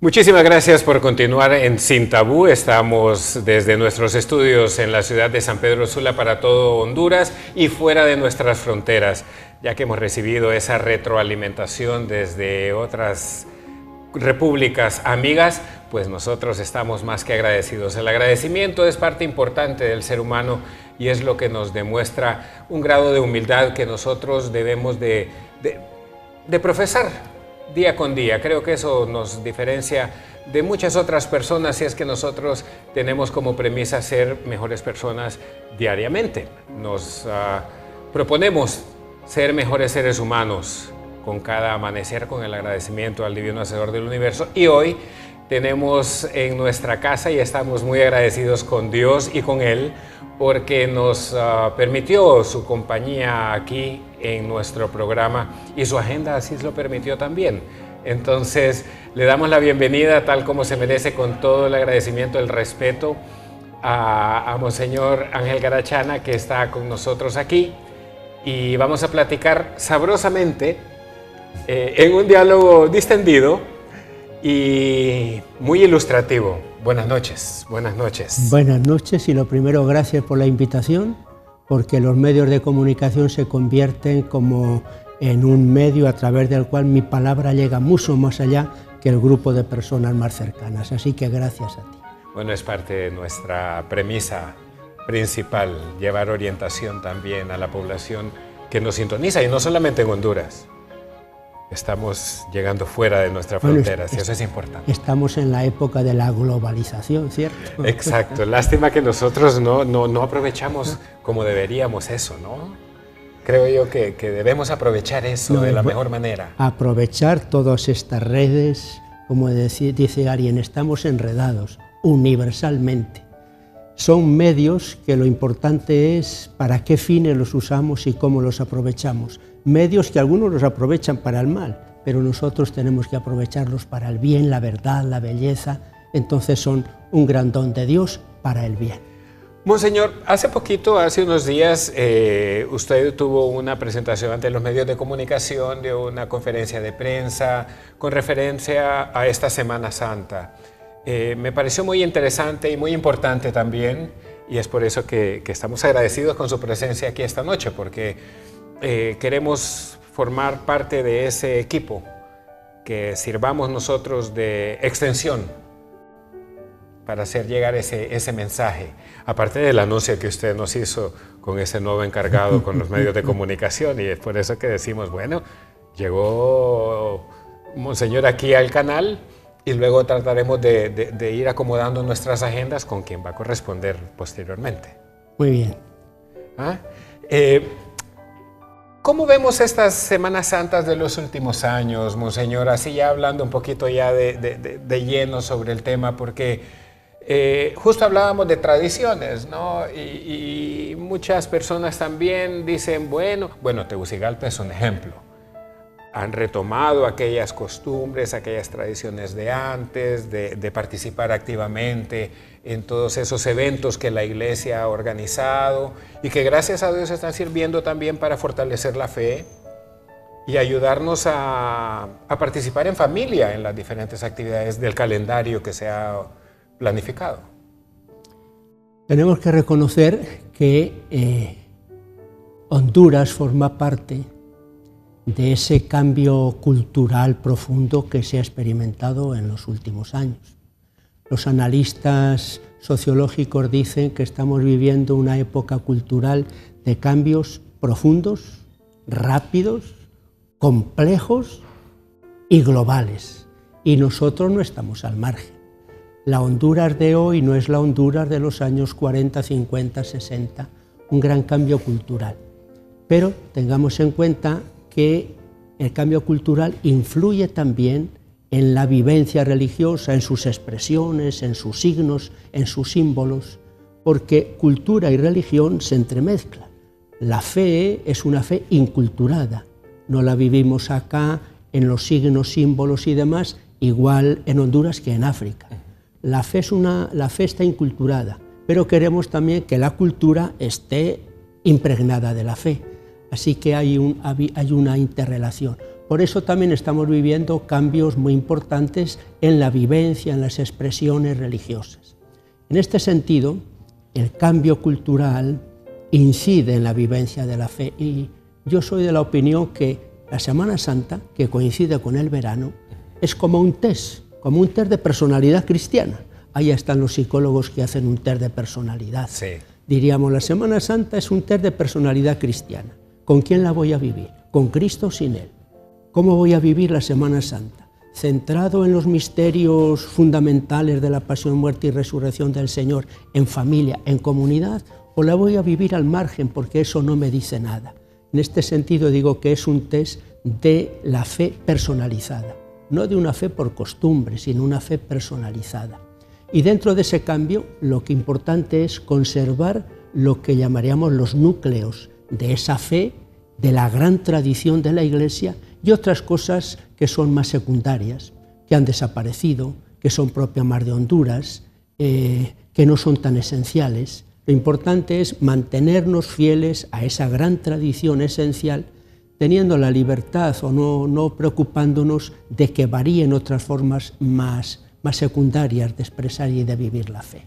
Muchísimas gracias por continuar en Sin Tabú. Estamos desde nuestros estudios en la ciudad de San Pedro Sula para todo Honduras y fuera de nuestras fronteras, ya que hemos recibido esa retroalimentación desde otras repúblicas amigas, pues nosotros estamos más que agradecidos. El agradecimiento es parte importante del ser humano y es lo que nos demuestra un grado de humildad que nosotros debemos de profesar día con día. Creo que eso nos diferencia de muchas otras personas y es que nosotros tenemos como premisa ser mejores personas diariamente. Nos proponemos ser mejores seres humanos con cada amanecer, con el agradecimiento al Divino Hacedor del Universo. Y hoy tenemos en nuestra casa y estamos muy agradecidos con Dios y con Él porque nos permitió su compañía aquí en nuestro programa y su agenda así lo permitió también. Entonces le damos la bienvenida tal como se merece con todo el agradecimiento, el respeto a Monseñor Ángel Garachana que está con nosotros aquí y vamos a platicar sabrosamente en un diálogo distendido y muy ilustrativo. Buenas noches, buenas noches. Buenas noches y lo primero, gracias por la invitación, porque los medios de comunicación se convierten como en un medio a través del cual mi palabra llega mucho más allá que el grupo de personas más cercanas. Así que gracias a ti. Bueno, es parte de nuestra premisa principal, llevar orientación también a la población que nos sintoniza y no solamente en Honduras. Estamos llegando fuera de nuestras fronteras y eso es importante. Estamos en la época de la globalización, ¿cierto? Exacto. Lástima que nosotros no aprovechamos como deberíamos eso, ¿no? Creo yo que debemos aprovechar eso de la mejor manera. Aprovechar todas estas redes, como dice Arien, estamos enredados universalmente. Son medios que lo importante es para qué fines los usamos y cómo los aprovechamos. Medios que algunos los aprovechan para el mal, pero nosotros tenemos que aprovecharlos para el bien, la verdad, la belleza. Entonces son un gran don de Dios para el bien. Monseñor, hace unos días, usted tuvo una presentación ante los medios de comunicación de una conferencia de prensa con referencia a esta Semana Santa. Me pareció muy interesante y muy importante también, y es por eso que estamos agradecidos con su presencia aquí esta noche, porque queremos formar parte de ese equipo, que sirvamos nosotros de extensión para hacer llegar ese mensaje. Aparte del anuncio que usted nos hizo con ese nuevo encargado con los medios de comunicación, y es por eso que decimos, bueno, llegó Monseñor aquí al canal y luego trataremos de ir acomodando nuestras agendas con quien va a corresponder posteriormente. Muy bien. ¿Cómo vemos estas Semanas Santas de los últimos años, Monseñor? Así ya hablando un poquito ya de lleno sobre el tema, porque justo hablábamos de tradiciones, ¿no? Y muchas personas también dicen, bueno, Tegucigalpa es un ejemplo. Han retomado aquellas costumbres, aquellas tradiciones de antes, de participar activamente en todos esos eventos que la Iglesia ha organizado y que gracias a Dios están sirviendo también para fortalecer la fe y ayudarnos a participar en familia en las diferentes actividades del calendario que se ha planificado. Tenemos que reconocer que Honduras forma parte de ese cambio cultural profundo que se ha experimentado en los últimos años. Los analistas sociológicos dicen que estamos viviendo una época cultural de cambios profundos, rápidos, complejos y globales. Y nosotros no estamos al margen. La Honduras de hoy no es la Honduras de los años 40, 50, 60, un gran cambio cultural. Pero tengamos en cuenta que el cambio cultural influye también en la vivencia religiosa, en sus expresiones, en sus signos, en sus símbolos, porque cultura y religión se entremezclan. La fe es una fe inculturada, no la vivimos acá en los signos, símbolos y demás, igual en Honduras que en África. La fe está inculturada, pero queremos también que la cultura esté impregnada de la fe. Así que hay una interrelación. Por eso también estamos viviendo cambios muy importantes en la vivencia, en las expresiones religiosas. En este sentido, el cambio cultural incide en la vivencia de la fe y yo soy de la opinión que la Semana Santa, que coincide con el verano, es como un test de personalidad cristiana. Ahí están los psicólogos que hacen un test de personalidad. Sí. Diríamos, la Semana Santa es un test de personalidad cristiana. ¿Con quién la voy a vivir? ¿Con Cristo o sin Él? ¿Cómo voy a vivir la Semana Santa? ¿Centrado en los misterios fundamentales de la pasión, muerte y resurrección del Señor, en familia, en comunidad? ¿O la voy a vivir al margen porque eso no me dice nada? En este sentido digo que es un test de la fe personalizada, no de una fe por costumbre, sino una fe personalizada. Y dentro de ese cambio, lo que importante es conservar lo que llamaríamos los núcleos de esa fe, de la gran tradición de la Iglesia y otras cosas que son más secundarias, que han desaparecido, que son propias más de Honduras, que no son tan esenciales. Lo importante es mantenernos fieles a esa gran tradición esencial, teniendo la libertad o no preocupándonos de que varíen otras formas más secundarias de expresar y de vivir la fe.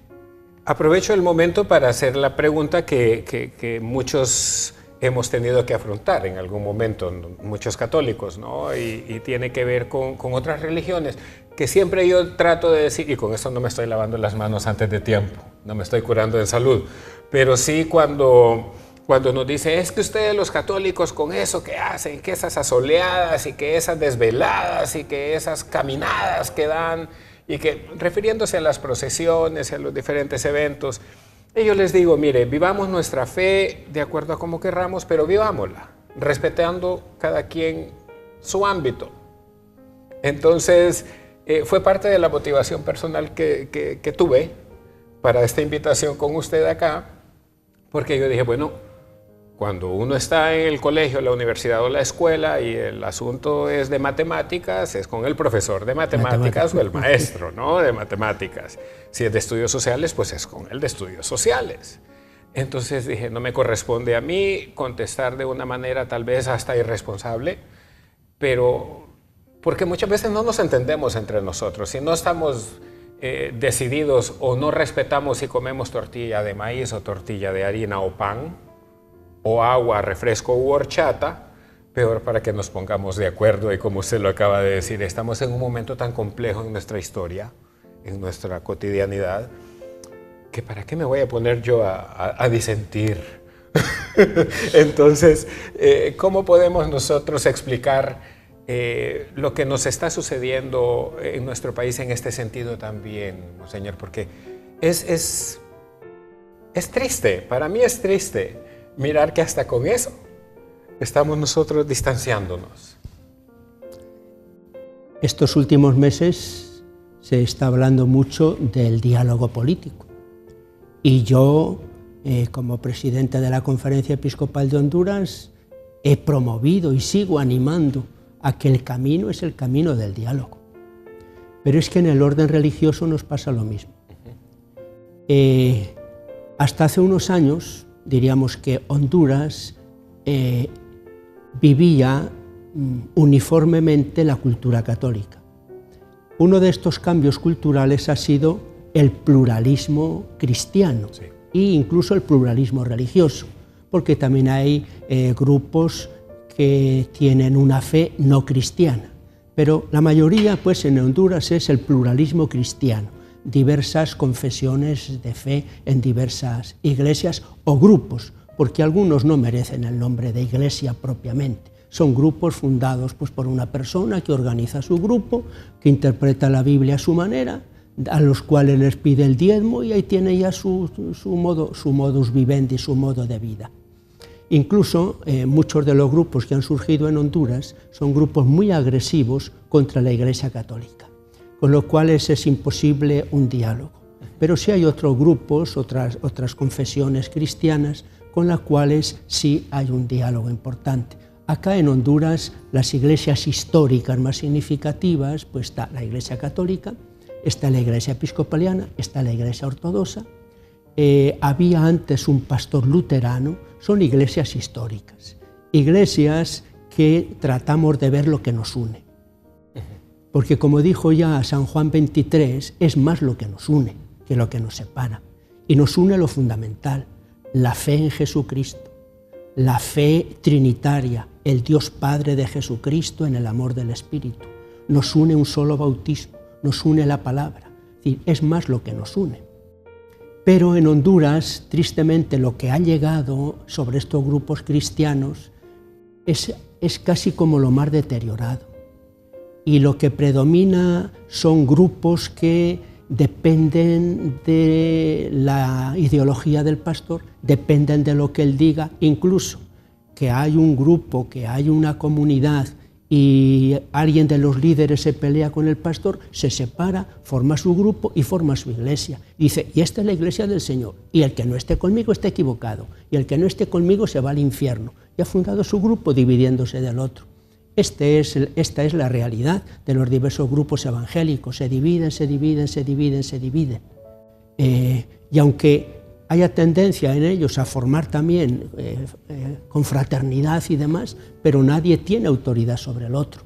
Aprovecho el momento para hacer la pregunta que muchos hemos tenido que afrontar en algún momento, muchos católicos, ¿no? Y tiene que ver con otras religiones, que siempre yo trato de decir, y con eso no me estoy lavando las manos antes de tiempo, no me estoy curando en salud, pero sí cuando nos dice, es que ustedes los católicos con eso que hacen, que esas asoleadas y que esas desveladas y que esas caminadas que dan, y que refiriéndose a las procesiones, a los diferentes eventos, yo les digo, mire, vivamos nuestra fe de acuerdo a cómo querramos, pero vivámosla, respetando cada quien su ámbito. Entonces, fue parte de la motivación personal que tuve para esta invitación con usted acá, porque yo dije, bueno, cuando uno está en el colegio, la universidad o la escuela y el asunto es de matemáticas, es con el profesor de matemáticas o el maestro, ¿no? De matemáticas. Si es de estudios sociales, pues es con el de estudios sociales. Entonces dije, no me corresponde a mí contestar de una manera tal vez hasta irresponsable, pero porque muchas veces no nos entendemos entre nosotros. Si no estamos decididos o no respetamos si comemos tortilla de maíz o tortilla de harina o pan, o agua, refresco u horchata, peor para que nos pongamos de acuerdo. Y como usted lo acaba de decir, estamos en un momento tan complejo en nuestra historia, en nuestra cotidianidad, que para qué me voy a poner yo a disentir. Entonces, ¿cómo podemos nosotros explicar lo que nos está sucediendo en nuestro país en este sentido también, Monseñor? Porque es triste, para mí es triste mirar que hasta con eso estamos nosotros distanciándonos. Estos últimos meses se está hablando mucho del diálogo político y yo, como presidente de la Conferencia Episcopal de Honduras, he promovido y sigo animando a que el camino es el camino del diálogo. Pero es que en el orden religioso nos pasa lo mismo. Hasta hace unos años diríamos que Honduras vivía uniformemente la cultura católica. Uno de estos cambios culturales ha sido el pluralismo cristiano e incluso el pluralismo religioso, porque también hay grupos que tienen una fe no cristiana, pero la mayoría pues en Honduras es el pluralismo cristiano. Diversas confesiones de fe en diversas iglesias o grupos, porque algunos no merecen el nombre de iglesia propiamente. Son grupos fundados pues, por una persona que organiza su grupo, que interpreta la Biblia a su manera, a los cuales les pide el diezmo y ahí tiene ya su modus vivendi, su modo de vida. Incluso muchos de los grupos que han surgido en Honduras son grupos muy agresivos contra la Iglesia Católica, con lo cual es imposible un diálogo. Pero sí hay otros grupos, otras confesiones cristianas, con las cuales sí hay un diálogo importante. Acá en Honduras, las iglesias históricas más significativas, pues está la Iglesia Católica, está la Iglesia Episcopaliana, está la Iglesia Ortodoxa, había antes un pastor luterano, son iglesias históricas, iglesias que tratamos de ver lo que nos une. Porque como dijo ya San Juan 23, es más lo que nos une que lo que nos separa. Y nos une lo fundamental, la fe en Jesucristo, la fe trinitaria, el Dios Padre de Jesucristo en el amor del Espíritu. Nos une un solo bautismo, nos une la palabra. Es decir, es más lo que nos une. Pero en Honduras, tristemente, lo que ha llegado sobre estos grupos cristianos es casi como lo más deteriorado. Y lo que predomina son grupos que dependen de la ideología del pastor, dependen de lo que él diga, incluso que hay un grupo, que hay una comunidad y alguien de los líderes se pelea con el pastor, se separa, forma su grupo y forma su iglesia. Dice, y esta es la iglesia del Señor, y el que no esté conmigo está equivocado, y el que no esté conmigo se va al infierno. Y ha fundado su grupo dividiéndose del otro. Esta es la realidad de los diversos grupos evangélicos. Se dividen. Y aunque haya tendencia en ellos a formar también confraternidad y demás, pero nadie tiene autoridad sobre el otro.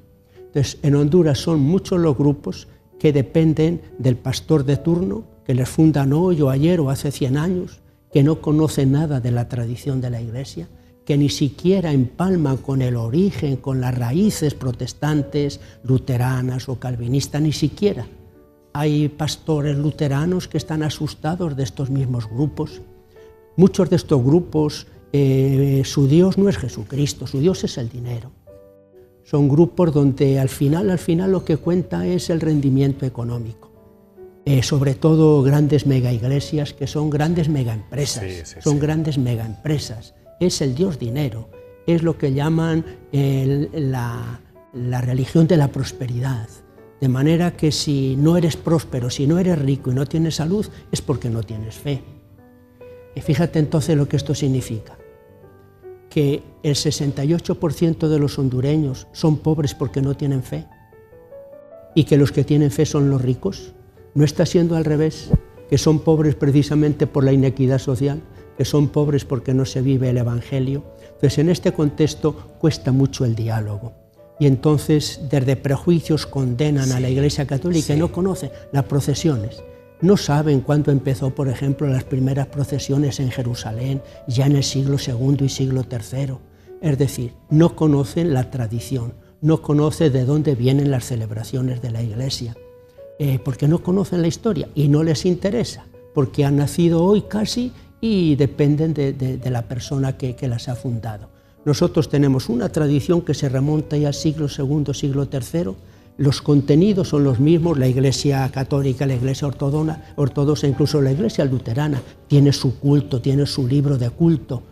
Entonces, en Honduras son muchos los grupos que dependen del pastor de turno, que les fundan hoy o ayer o hace 100 años, que no conocen nada de la tradición de la Iglesia, que ni siquiera empalman con el origen, con las raíces protestantes, luteranas o calvinistas, ni siquiera. Hay pastores luteranos que están asustados de estos mismos grupos. Muchos de estos grupos, su Dios no es Jesucristo, su Dios es el dinero. Son grupos donde al final lo que cuenta es el rendimiento económico. Sobre todo grandes megaiglesias que son grandes megaempresas, grandes megaempresas. Es el Dios dinero, es lo que llaman la religión de la prosperidad. De manera que si no eres próspero, si no eres rico y no tienes salud, es porque no tienes fe. Y fíjate entonces lo que esto significa. Que el 68% de los hondureños son pobres porque no tienen fe. Y que los que tienen fe son los ricos. ¿No está siendo al revés? Que son pobres precisamente por la inequidad social, que son pobres porque no se vive el Evangelio. Entonces, en este contexto cuesta mucho el diálogo. Y entonces, desde prejuicios condenan a la Iglesia Católica y no conocen las procesiones. No saben cuándo empezó, por ejemplo, las primeras procesiones en Jerusalén, ya en el siglo II y siglo III. Es decir, no conocen la tradición, no conocen de dónde vienen las celebraciones de la Iglesia, porque no conocen la historia y no les interesa, porque han nacido hoy casi y dependen de la persona que las ha fundado. Nosotros tenemos una tradición que se remonta ya al siglo II, siglo III. Los contenidos son los mismos, la Iglesia Católica, la Iglesia Ortodoxa, incluso la Iglesia Luterana, tiene su culto, tiene su libro de culto,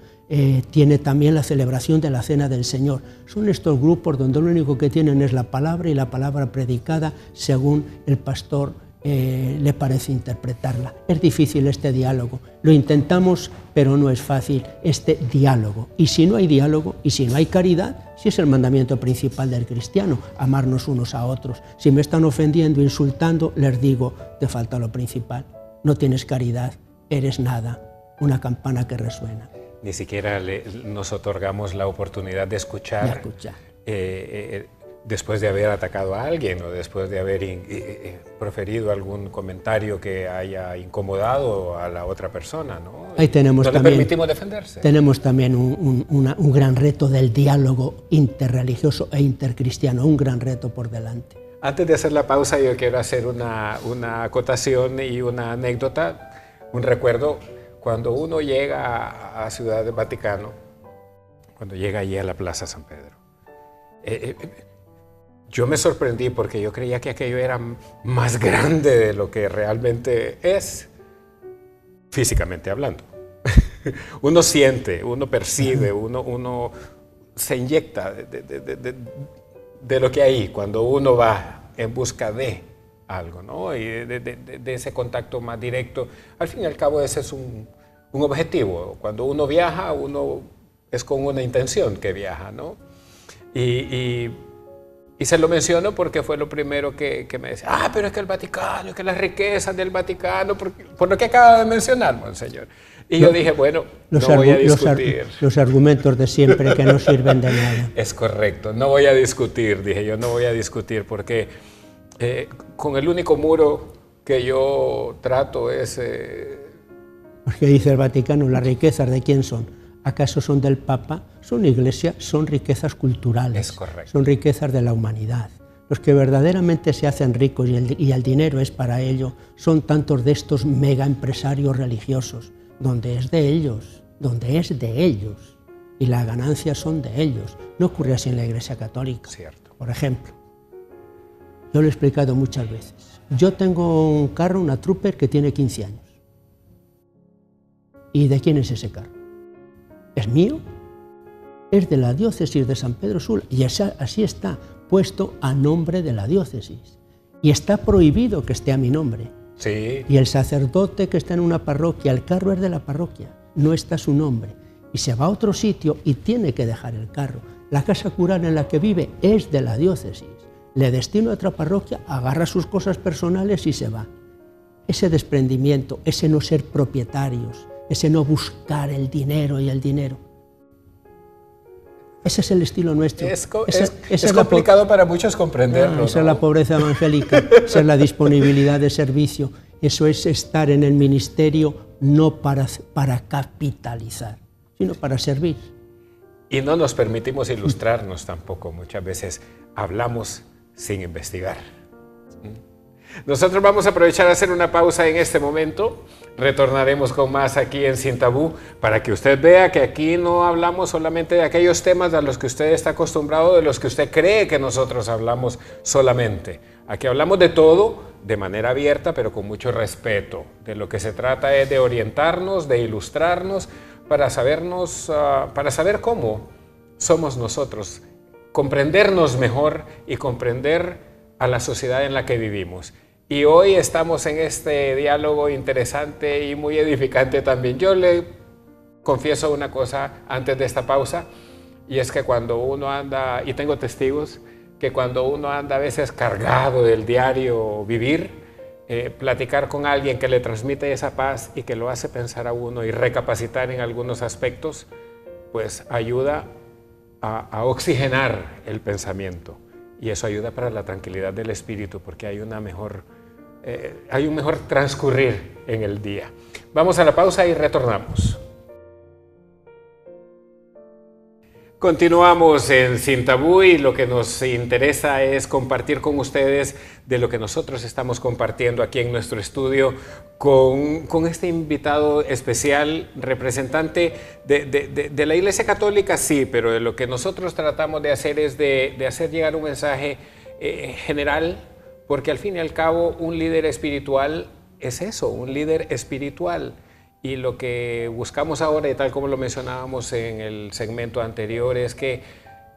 tiene también la celebración de la Cena del Señor. Son estos grupos donde lo único que tienen es la palabra y la palabra predicada según el pastor le parece interpretarla. Es difícil este diálogo, lo intentamos, pero no es fácil este diálogo. Y si no hay diálogo, y si no hay caridad, si es el mandamiento principal del cristiano, amarnos unos a otros. Si me están ofendiendo, insultando, les digo, te falta lo principal. No tienes caridad, eres nada, una campana que resuena. Ni siquiera nos otorgamos la oportunidad de escuchar. Después de haber atacado a alguien o después de haber proferido algún comentario que haya incomodado a la otra persona, ¿no? Ahí tenemos no también, le permitimos defenderse. Tenemos también un gran reto del diálogo interreligioso e intercristiano, un gran reto por delante. Antes de hacer la pausa, yo quiero hacer una acotación y una anécdota, un recuerdo. Cuando uno llega a Ciudad del Vaticano, cuando llega allí a la Plaza San Pedro, yo me sorprendí porque yo creía que aquello era más grande de lo que realmente es, físicamente hablando. Uno siente, uno percibe, uno se inyecta de lo que hay cuando uno va en busca de algo, ¿no? Y de ese contacto más directo. Al fin y al cabo ese es un objetivo. Cuando uno viaja, uno es con una intención que viaja, ¿no? Y Y se lo menciono porque fue lo primero que me decía, pero es que el Vaticano, es que las riquezas del Vaticano, por lo que acaba de mencionar, monseñor. Y yo dije, bueno, no voy a discutir. Los argumentos de siempre que no sirven de nada. Es correcto, no voy a discutir, dije yo, no voy a discutir porque con el único muro que yo trato es... Porque dice el Vaticano, ¿las riquezas de quién son? ¿Acaso son del Papa? Son iglesia, son riquezas culturales. Es correcto. Son riquezas de la humanidad. Los que verdaderamente se hacen ricos y el dinero es para ello, son tantos de estos mega empresarios religiosos, donde es de ellos, y las ganancias son de ellos. No ocurre así en la Iglesia Católica. Cierto. Por ejemplo, yo lo he explicado muchas veces. Yo tengo un carro, una Trooper, que tiene 15 años. ¿Y de quién es ese carro? ¿Es mío? Es de la diócesis de San Pedro Sula y así está puesto a nombre de la diócesis. Y está prohibido que esté a mi nombre. Sí. Y el sacerdote que está en una parroquia, el carro es de la parroquia, no está su nombre. Y se va a otro sitio y tiene que dejar el carro. La casa cural en la que vive es de la diócesis. Le destina a otra parroquia, agarra sus cosas personales y se va. Ese desprendimiento, ese no ser propietarios, ese no buscar el dinero y el dinero. Ese es el estilo nuestro. Es complicado para muchos comprenderlo. Esa es la pobreza evangélica, esa es la disponibilidad de servicio. Eso es estar en el ministerio no para capitalizar, sino para servir. Y no nos permitimos ilustrarnos tampoco. Muchas veces hablamos sin investigar. Nosotros vamos a aprovechar a hacer una pausa en este momento. Retornaremos con más aquí en Sin Tabú para que usted vea que aquí no hablamos solamente de aquellos temas a los que usted está acostumbrado, de los que usted cree que nosotros hablamos solamente. Aquí hablamos de todo de manera abierta, pero con mucho respeto. De lo que se trata es de orientarnos, de ilustrarnos, para saber cómo somos nosotros, comprendernos mejor y comprender a la sociedad en la que vivimos. Y hoy estamos en este diálogo interesante y muy edificante también. Yo le confieso una cosa antes de esta pausa, y es que cuando uno anda, y tengo testigos, que cuando uno anda a veces cargado del diario vivir, platicar con alguien que le transmite esa paz y que lo hace pensar a uno y recapacitar en algunos aspectos, pues ayuda a oxigenar el pensamiento. Y eso ayuda para la tranquilidad del espíritu, porque hay un mejor transcurrir en el día. Vamos a la pausa y retornamos. Continuamos en Sin Tabú y lo que nos interesa es compartir con ustedes de lo que nosotros estamos compartiendo aquí en nuestro estudio con este invitado especial, representante de la Iglesia Católica, sí, pero de lo que nosotros tratamos de hacer es de hacer llegar un mensaje general, porque al fin y al cabo un líder espiritual es eso, un líder espiritual. Y lo que buscamos ahora, y tal como lo mencionábamos en el segmento anterior, es que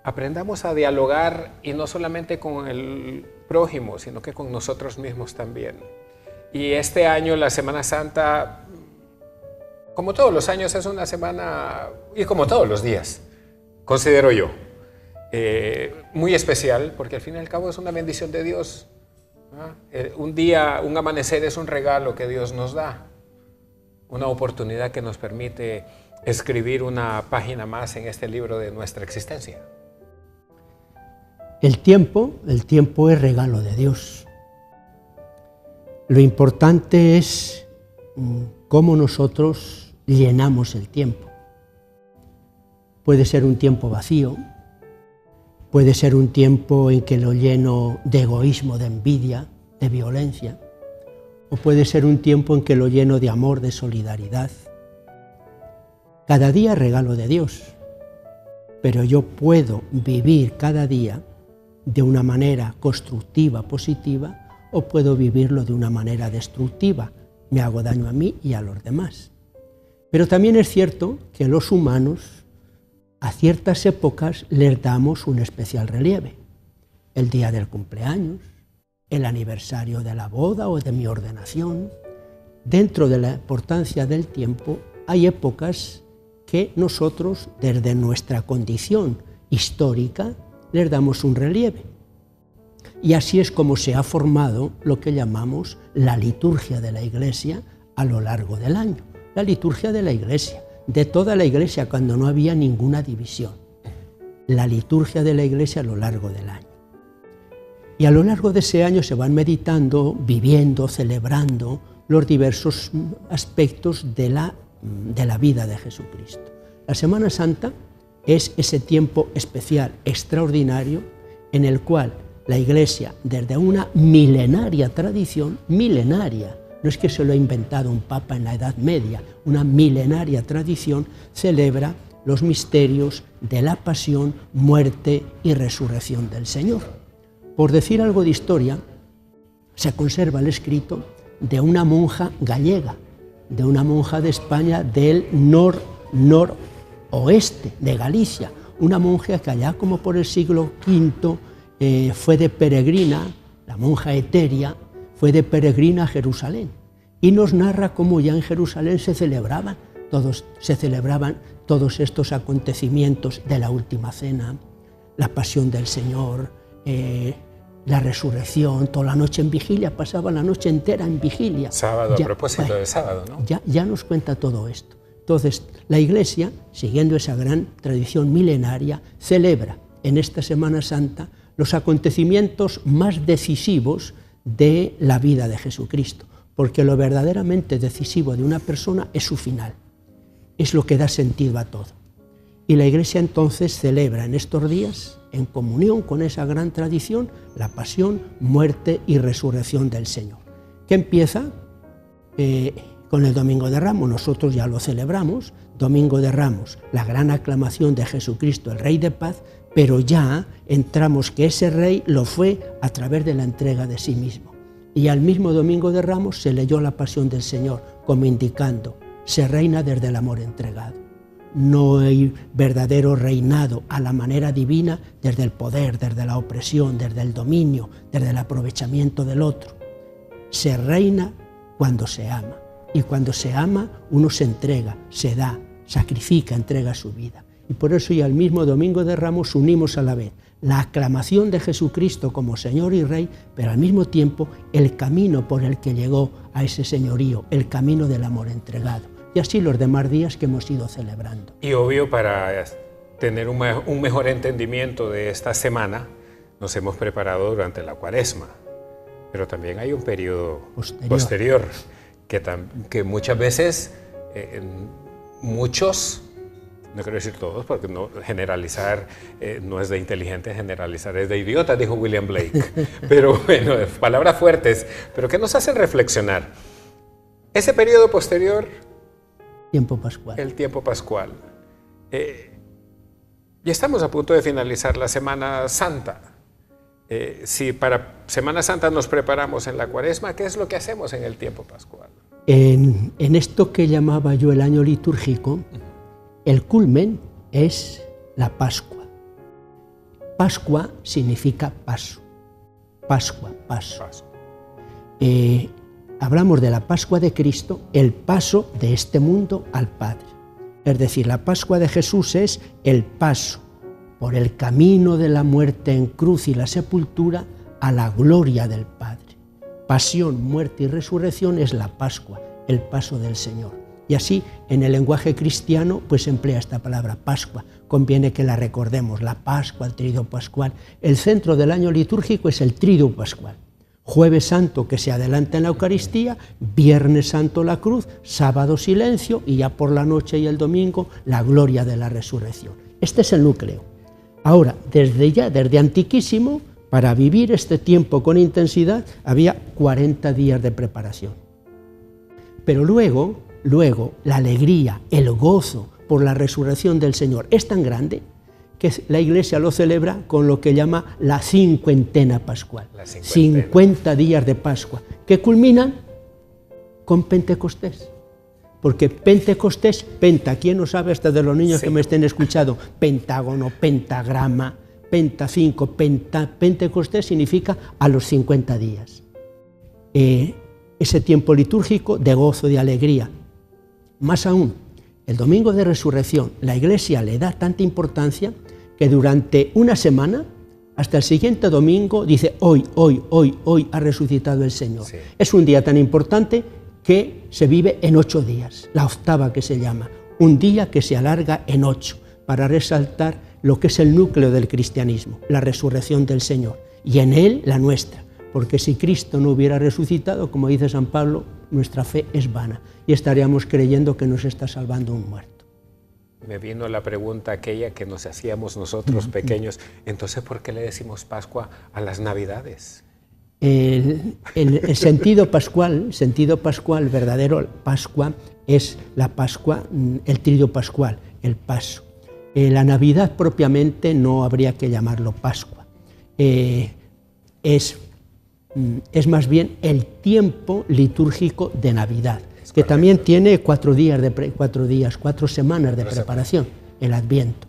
aprendamos a dialogar y no solamente con el prójimo, sino que con nosotros mismos también. Y este año, la Semana Santa, como todos los años, es una semana, y como todos los días, considero yo, muy especial, porque al fin y al cabo es una bendición de Dios. Un día, un amanecer es un regalo que Dios nos da. Una oportunidad que nos permite escribir una página más en este libro de nuestra existencia. El tiempo es regalo de Dios. Lo importante es cómo nosotros llenamos el tiempo. Puede ser un tiempo vacío, puede ser un tiempo en que lo lleno de egoísmo, de envidia, de violencia. O puede ser un tiempo en que lo lleno de amor, de solidaridad. Cada día es regalo de Dios, pero yo puedo vivir cada día de una manera constructiva, positiva, o puedo vivirlo de una manera destructiva. Me hago daño a mí y a los demás. Pero también es cierto que los humanos a ciertas épocas les damos un especial relieve. El día del cumpleaños, el aniversario de la boda o de mi ordenación. Dentro de la importancia del tiempo, hay épocas que nosotros, desde nuestra condición histórica, les damos un relieve. Y así es como se ha formado lo que llamamos la liturgia de la Iglesia a lo largo del año. La liturgia de la Iglesia, de toda la Iglesia, cuando no había ninguna división. La liturgia de la Iglesia a lo largo del año. Y a lo largo de ese año se van meditando, viviendo, celebrando los diversos aspectos de la vida de Jesucristo. La Semana Santa es ese tiempo especial, extraordinario, en el cual la Iglesia, desde una milenaria tradición, milenaria, no es que se lo ha inventado un papa en la Edad Media, una milenaria tradición, celebra los misterios de la pasión, muerte y resurrección del Señor. Por decir algo de historia, se conserva el escrito de una monja gallega, de una monja de España del noroeste de Galicia, una monja que allá como por el siglo V fue de peregrina, la monja Eteria, fue de peregrina a Jerusalén y nos narra cómo ya en Jerusalén se celebraban todos estos acontecimientos de la Última Cena, la pasión del Señor, la resurrección, toda la noche en vigilia, pasaba la noche entera en vigilia. Sábado, a propósito de sábado, ¿no? Ya nos cuenta todo esto. Entonces, la Iglesia, siguiendo esa gran tradición milenaria, celebra en esta Semana Santa los acontecimientos más decisivos de la vida de Jesucristo, porque lo verdaderamente decisivo de una persona es su final, es lo que da sentido a todo. Y la Iglesia entonces celebra en estos días, en comunión con esa gran tradición, la pasión, muerte y resurrección del Señor, que empieza con el Domingo de Ramos. Nosotros ya lo celebramos, Domingo de Ramos, la gran aclamación de Jesucristo, el Rey de Paz, pero ya entramos que ese Rey lo fue a través de la entrega de sí mismo. Y al mismo Domingo de Ramos se leyó la pasión del Señor, como indicando, se reina desde el amor entregado. No hay verdadero reinado a la manera divina desde el poder, desde la opresión, desde el dominio, desde el aprovechamiento del otro. Se reina cuando se ama. Y cuando se ama, uno se entrega, se da, sacrifica, entrega su vida. Y por eso ya el mismo Domingo de Ramos unimos a la vez la aclamación de Jesucristo como Señor y Rey, pero al mismo tiempo el camino por el que llegó a ese señorío, el camino del amor entregado. Y así los demás días que hemos ido celebrando. Y obvio, para tener un mejor entendimiento de esta semana, nos hemos preparado durante la Cuaresma. Pero también hay un periodo posterior que muchas veces muchos, no quiero decir todos, porque no, generalizar no es de inteligente, generalizar es de idiota, dijo William Blake. Pero bueno, palabras fuertes, pero que nos hacen reflexionar. Ese periodo posterior, tiempo pascual. El tiempo pascual. Ya estamos a punto de finalizar la Semana Santa. Si para Semana Santa nos preparamos en la Cuaresma, ¿qué es lo que hacemos en el tiempo pascual? En esto que llamaba yo el año litúrgico, el culmen es la Pascua. Pascua significa paso. Pascua, paso. Hablamos de la Pascua de Cristo, el paso de este mundo al Padre. Es decir, la Pascua de Jesús es el paso por el camino de la muerte en cruz y la sepultura a la gloria del Padre. Pasión, muerte y resurrección es la Pascua, el paso del Señor. Y así, en el lenguaje cristiano, pues emplea esta palabra Pascua. Conviene que la recordemos, la Pascua, el Triduo Pascual. El centro del año litúrgico es el Triduo Pascual. Jueves Santo, que se adelanta en la Eucaristía, Viernes Santo la cruz, sábado silencio y ya por la noche y el domingo la gloria de la resurrección. Este es el núcleo. Ahora, desde antiquísimo, para vivir este tiempo con intensidad, había 40 días de preparación. Pero luego, la alegría, el gozo por la resurrección del Señor es tan grande que la Iglesia lo celebra con lo que llama la cincuentena pascual. 50 días de Pascua, que culminan con Pentecostés. Porque Pentecostés, penta, ¿quién no sabe hasta de los niños que me estén escuchando? Pentágono, pentagrama, penta 5, Pentecostés significa a los 50 días. Ese tiempo litúrgico de gozo, de alegría. Más aún, el Domingo de Resurrección, la Iglesia le da tanta importancia que durante una semana Hasta el siguiente domingo dice, hoy ha resucitado el Señor. Sí. Es un día tan importante que se vive en 8 días, la octava que se llama, un día que se alarga en 8, para resaltar lo que es el núcleo del cristianismo, la resurrección del Señor, y en él la nuestra, porque si Cristo no hubiera resucitado, como dice San Pablo, nuestra fe es vana, y estaríamos creyendo que nos está salvando un muerto. Me vino la pregunta aquella que nos hacíamos nosotros pequeños, entonces ¿por qué le decimos Pascua a las Navidades? El sentido pascual, verdadero Pascua, es la Pascua, el tridio pascual, el paso. La Navidad propiamente no habría que llamarlo Pascua. Es más bien el tiempo litúrgico de Navidad, que también tiene 4 semanas de preparación, el Adviento.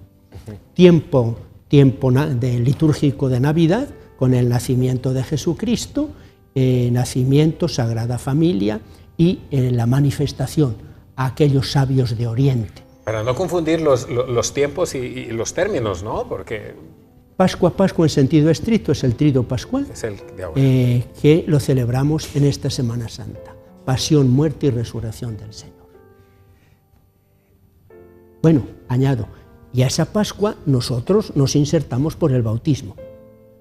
Tiempo litúrgico de Navidad, con el nacimiento de Jesucristo, nacimiento, Sagrada Familia y la manifestación a aquellos sabios de Oriente. Para no confundir los tiempos y los términos, ¿no? Porque Pascua en sentido estricto es el trido pascual, es el de ahora. Que lo celebramos en esta Semana Santa. Pasión, muerte y resurrección del Señor. Bueno, añado, y a esa Pascua nosotros nos insertamos por el bautismo.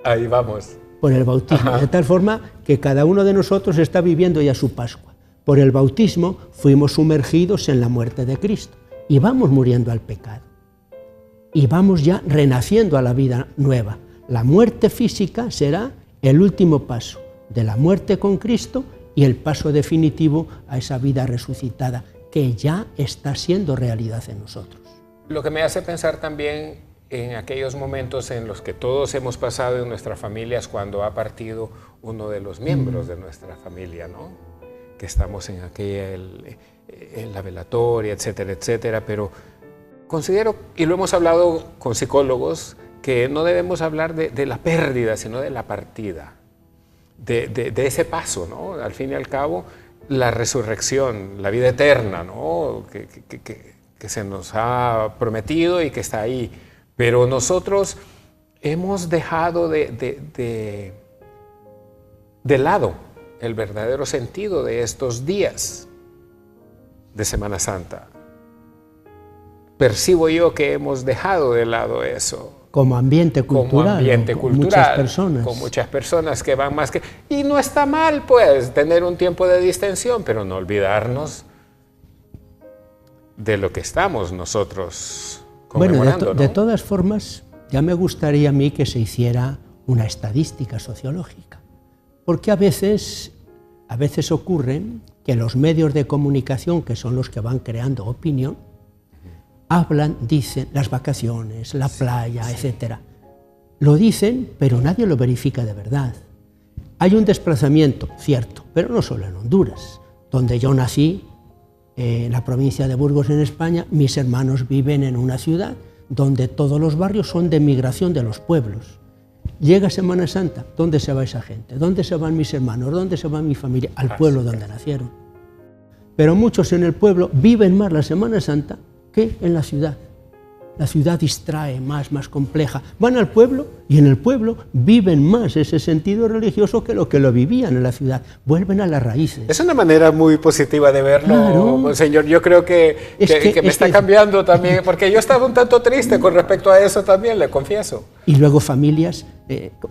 Ahí vamos. Por el bautismo, de tal forma que cada uno de nosotros está viviendo ya su Pascua. Por el bautismo fuimos sumergidos en la muerte de Cristo y vamos muriendo al pecado. Y vamos ya renaciendo a la vida nueva. La muerte física será el último paso de la muerte con Cristo y el paso definitivo a esa vida resucitada que ya está siendo realidad en nosotros. Lo que me hace pensar también en aquellos momentos en los que todos hemos pasado en nuestras familias cuando ha partido uno de los miembros de nuestra familia, ¿no? Que estamos en la velatoria, etcétera, etcétera, pero considero, y lo hemos hablado con psicólogos, que no debemos hablar de la pérdida, sino de la partida. De ese paso, ¿no? Al fin y al cabo, la resurrección, la vida eterna, ¿no? Que se nos ha prometido y que está ahí. Pero nosotros hemos dejado de lado el verdadero sentido de estos días de Semana Santa. Percibo yo que hemos dejado de lado eso. Como ambiente cultural, con muchas personas que van más que... Y no está mal, pues, tener un tiempo de distensión, pero no olvidarnos de lo que estamos nosotros conmemorando. Bueno, de todas formas, ya me gustaría a mí que se hiciera una estadística sociológica, porque a veces ocurre que los medios de comunicación, que son los que van creando opinión, hablan, dicen, las vacaciones, la playa, etc. Lo dicen, pero nadie lo verifica de verdad. Hay un desplazamiento, cierto, pero no solo en Honduras, donde yo nací, en la provincia de Burgos, en España. Mis hermanos viven en una ciudad donde todos los barrios son de migración de los pueblos. Llega Semana Santa, ¿dónde se va esa gente? ¿Dónde se van mis hermanos? ¿Dónde se va mi familia? Al pueblo donde nacieron. Pero muchos en el pueblo viven más la Semana Santa que en la ciudad. La ciudad distrae más compleja. Van al pueblo y en el pueblo viven más ese sentido religioso que lo vivían en la ciudad. Vuelven a las raíces. Es una manera muy positiva de verlo, claro. Señor. Yo creo que me está cambiando también, porque yo estaba un tanto triste con respecto a eso también, le confieso. Y luego familias,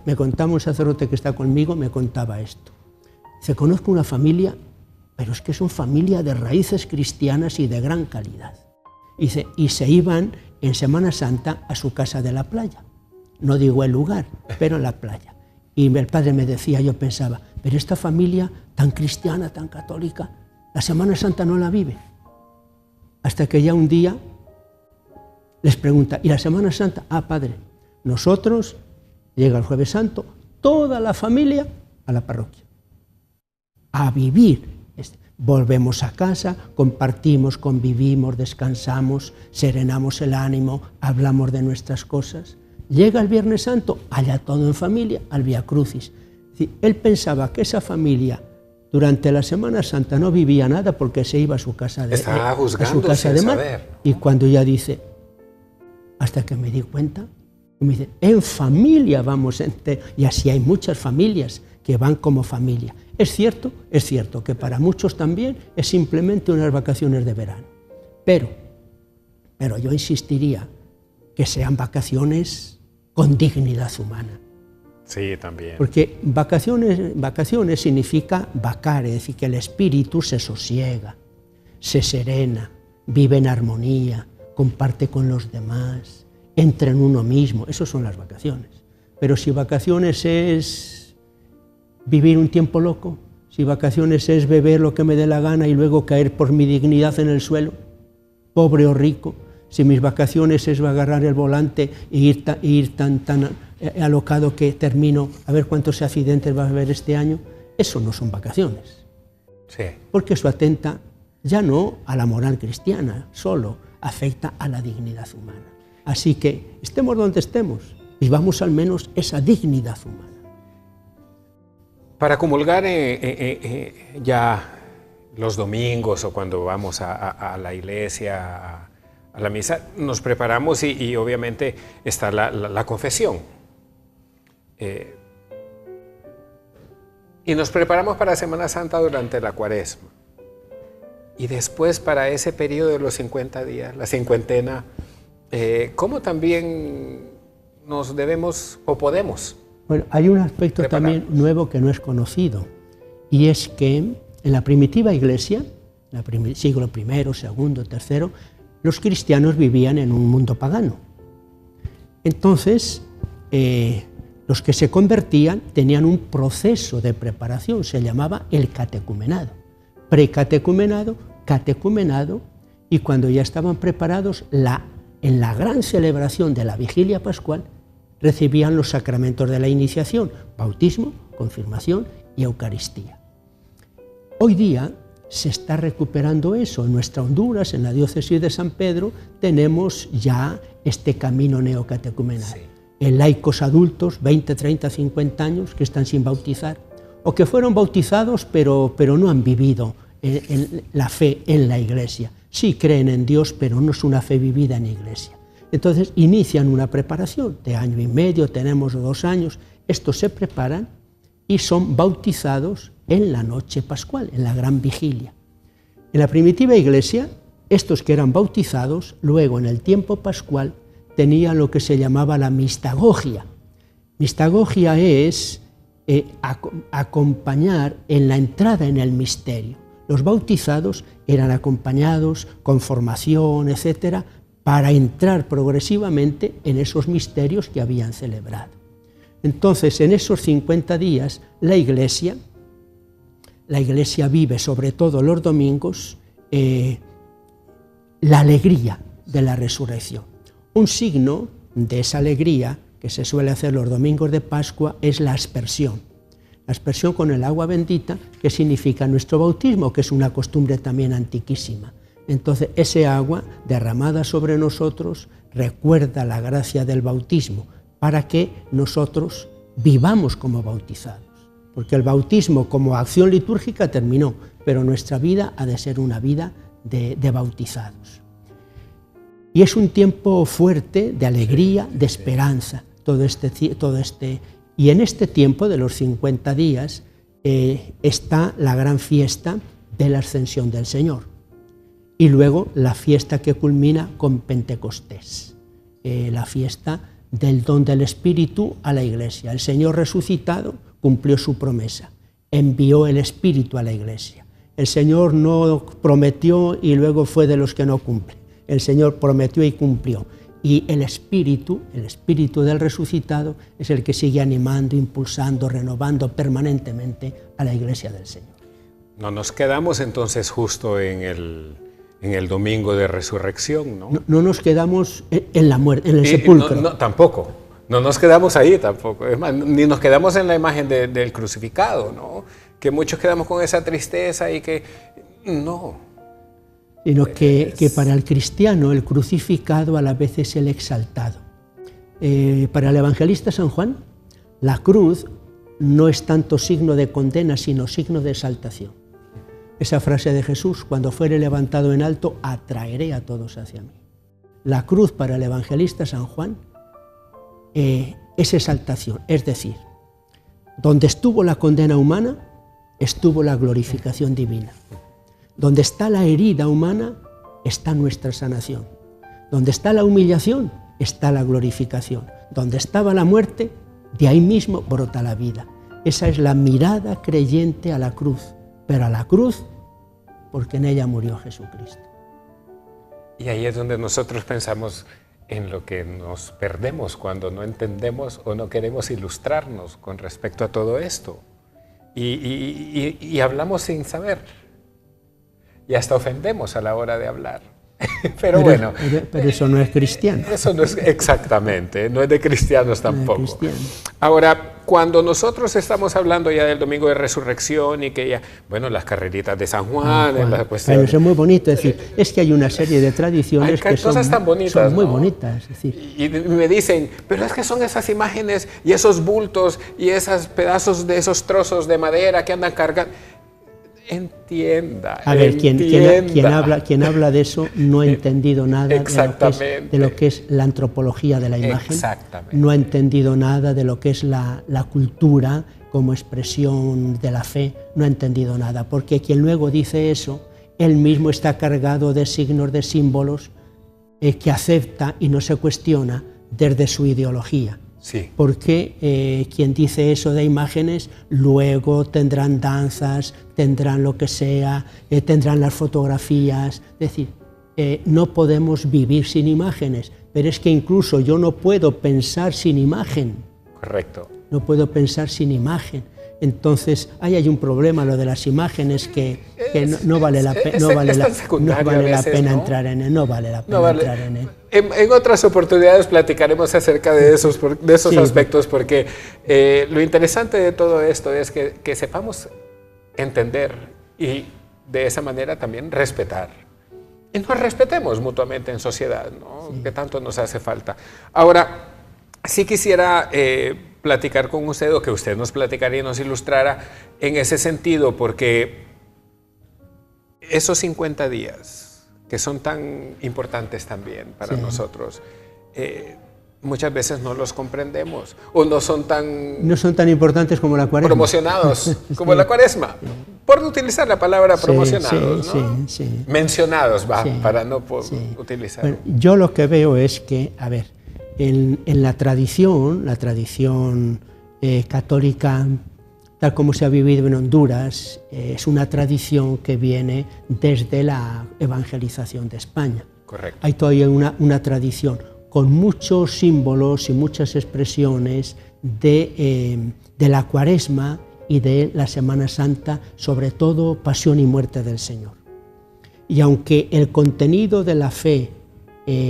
me contaba un sacerdote que está conmigo, me contaba esto. Se conozco una familia, pero es que son familia de raíces cristianas y de gran calidad. Dice, y se iban en Semana Santa a su casa de la playa. No digo el lugar, pero en la playa. Y el padre me decía, yo pensaba, pero esta familia tan cristiana, tan católica, la Semana Santa no la vive. Hasta que ya un día les pregunta, ¿y la Semana Santa? Ah, padre, nosotros, llega el Jueves Santo, toda la familia a la parroquia. A vivir. Volvemos a casa, compartimos, convivimos, descansamos, serenamos el ánimo, hablamos de nuestras cosas. Llega el Viernes Santo, allá todo en familia, al Vía Crucis. Él pensaba que esa familia durante la Semana Santa no vivía nada porque se iba a su casa de mar. Y cuando ya dice, hasta que me di cuenta Y me dicen, en familia vamos, y así hay muchas familias que van como familia. Es cierto que para muchos también es simplemente unas vacaciones de verano, pero yo insistiría que sean vacaciones con dignidad humana. Sí, también. Porque vacaciones significa vacar, es decir, que el espíritu se sosiega, se serena, vive en armonía, comparte con los demás, entra en uno mismo. Eso son las vacaciones. Pero si vacaciones es vivir un tiempo loco, si vacaciones es beber lo que me dé la gana y luego caer por mi dignidad en el suelo, pobre o rico, si mis vacaciones es agarrar el volante e ir tan alocado que termino a ver cuántos accidentes va a haber este año, eso no son vacaciones. Sí. Porque eso atenta ya no a la moral cristiana, solo afecta a la dignidad humana. Así que estemos donde estemos, vivamos al menos esa dignidad humana. Para comulgar ya los domingos o cuando vamos a la iglesia, a la misa, nos preparamos y obviamente está la confesión. Y nos preparamos para Semana Santa durante la Cuaresma. Y después para ese periodo de los 50 días, la cincuentena, ¿cómo también nos debemos o podemos? Bueno, hay un aspecto también nuevo que no es conocido, y es que en la primitiva iglesia, siglo I, II, III, los cristianos vivían en un mundo pagano. Entonces, los que se convertían tenían un proceso de preparación, se llamaba el catecumenado. Precatecumenado, catecumenado, y cuando ya estaban preparados, en la gran celebración de la Vigilia Pascual, recibían los sacramentos de la iniciación, bautismo, confirmación y Eucaristía. Hoy día se está recuperando eso. En nuestra Honduras, en la diócesis de San Pedro, tenemos ya este camino neocatecumenal. Sí. En laicos adultos, 20, 30, 50 años, que están sin bautizar, o que fueron bautizados pero no han vivido la fe en la Iglesia. Sí creen en Dios, pero no es una fe vivida en la Iglesia. Entonces inician una preparación de año y medio, tenemos 2 años, estos se preparan y son bautizados en la noche pascual, en la gran vigilia. En la primitiva iglesia, estos que eran bautizados, luego en el tiempo pascual, tenían lo que se llamaba la mistagogia. Mistagogia es acompañar en la entrada en el misterio. Los bautizados eran acompañados con formación, etcétera, para entrar progresivamente en esos misterios que habían celebrado. Entonces, en esos 50 días, la Iglesia vive, sobre todo los domingos, la alegría de la resurrección. Un signo de esa alegría que se suele hacer los domingos de Pascua es la aspersión. La aspersión con el agua bendita, que significa nuestro bautismo, que es una costumbre también antiquísima. Entonces, ese agua derramada sobre nosotros recuerda la gracia del bautismo para que nosotros vivamos como bautizados. Porque el bautismo como acción litúrgica terminó, pero nuestra vida ha de ser una vida de bautizados. Y es un tiempo fuerte de alegría, de esperanza, y en este tiempo de los 50 días está la gran fiesta de la Ascensión del Señor. Y luego la fiesta que culmina con Pentecostés, la fiesta del don del Espíritu a la Iglesia. El Señor resucitado cumplió su promesa, envió el Espíritu a la Iglesia. El Señor no prometió y luego fue de los que no cumplen. El Señor prometió y cumplió. Y el Espíritu del resucitado, es el que sigue animando, impulsando, renovando permanentemente a la Iglesia del Señor. No nos quedamos entonces justo en el domingo de resurrección, ¿no? No nos quedamos en la muerte, en el sepulcro. No, tampoco. No nos quedamos ahí tampoco. Es más, ni nos quedamos en la imagen del crucificado, ¿no? Que muchos quedamos con esa tristeza y que no. Sino que para el cristiano el crucificado a la vez es el exaltado. Para el evangelista San Juan, la cruz no es tanto signo de condena, sino signo de exaltación. Esa frase de Jesús, cuando fuere levantado en alto, atraeré a todos hacia mí. La cruz para el evangelista San Juan es exaltación, es decir, donde estuvo la condena humana, estuvo la glorificación divina. Donde está la herida humana, está nuestra sanación. Donde está la humillación, está la glorificación. Donde estaba la muerte, de ahí mismo brota la vida. Esa es la mirada creyente a la cruz, pero a la cruz porque en ella murió Jesucristo. Y ahí es donde nosotros pensamos en lo que nos perdemos cuando no entendemos o no queremos ilustrarnos con respecto a todo esto. Y hablamos sin saber. Y hasta ofendemos a la hora de hablar. Pero bueno. Pero eso no es cristiano. Eso no es exactamente, no es de cristianos tampoco. No es cristiano. Ahora, cuando nosotros estamos hablando ya del Domingo de Resurrección y que ya, bueno, las carreritas de San Juan, las cuestiones. Pero eso es muy bonito, es decir, es que hay una serie de tradiciones que son tan bonitas, son muy ¿no? bonitas. Es decir. Y me dicen, pero es que son esas imágenes y esos bultos y esos pedazos de esos trozos de madera que andan cargando. Entienda. A ver, quien habla de eso no ha entendido nada de lo que es la antropología de la imagen. Exactamente. No ha entendido nada de lo que es la cultura como expresión de la fe. No ha entendido nada, porque quien luego dice eso, él mismo está cargado de signos, de símbolos que acepta y no se cuestiona desde su ideología. Sí. Porque quien dice eso de imágenes, luego tendrán danzas, tendrán lo que sea, tendrán las fotografías. Es decir, no podemos vivir sin imágenes, pero es que incluso yo no puedo pensar sin imagen. Correcto. No puedo pensar sin imagen. Entonces, ahí hay un problema, lo de las imágenes, que no vale la pena entrar en él. No vale la pena entrar en él. En otras oportunidades platicaremos acerca de esos sí, aspectos, porque lo interesante de todo esto es que sepamos entender y de esa manera también respetar. Y nos respetemos mutuamente en sociedad, ¿no? Sí. Que tanto nos hace falta. Ahora, sí quisiera platicar con usted, o que usted nos platicara y nos ilustrara en ese sentido, porque esos 50 días, que son tan importantes también para nosotros, muchas veces no los comprendemos, o no son tan importantes como la Cuaresma. Promocionados, como la Cuaresma. Por no utilizar la palabra promocionados, ¿no? Mencionados, para no utilizar. Bueno, yo lo que veo es que, a ver, en la tradición católica, tal como se ha vivido en Honduras, es una tradición que viene desde la evangelización de España. Correcto. Hay todavía una tradición con muchos símbolos y muchas expresiones de la Cuaresma y de la Semana Santa, sobre todo pasión y muerte del Señor. Y aunque el contenido de la fe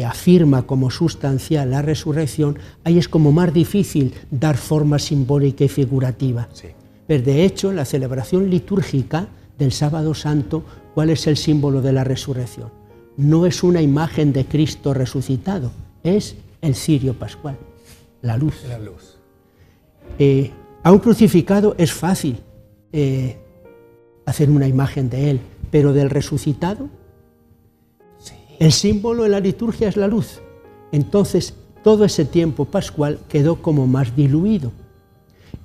afirma como sustancial la resurrección, ahí es como más difícil dar forma simbólica y figurativa. Sí. Pero de hecho, en la celebración litúrgica del Sábado Santo, ¿cuál es el símbolo de la resurrección? No es una imagen de Cristo resucitado, es el cirio pascual, la luz. La luz. A un crucificado es fácil hacer una imagen de él, pero del resucitado, el símbolo en la liturgia es la luz. Entonces, todo ese tiempo pascual quedó como más diluido.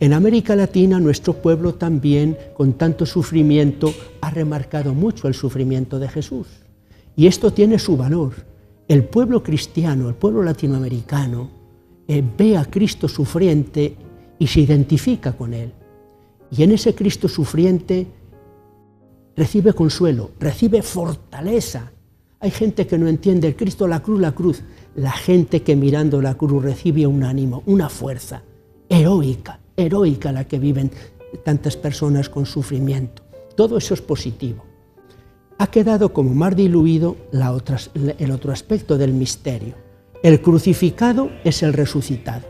En América Latina, nuestro pueblo también, con tanto sufrimiento, ha remarcado mucho el sufrimiento de Jesús. Y esto tiene su valor. El pueblo cristiano, el pueblo latinoamericano, ve a Cristo sufriente y se identifica con él. Y en ese Cristo sufriente recibe consuelo, recibe fortaleza. Hay gente que no entiende el Cristo, la cruz, la cruz. La gente que mirando la cruz recibe un ánimo, una fuerza heroica la que viven tantas personas con sufrimiento. Todo eso es positivo. Ha quedado como más diluido el otro aspecto del misterio. El crucificado es el resucitado,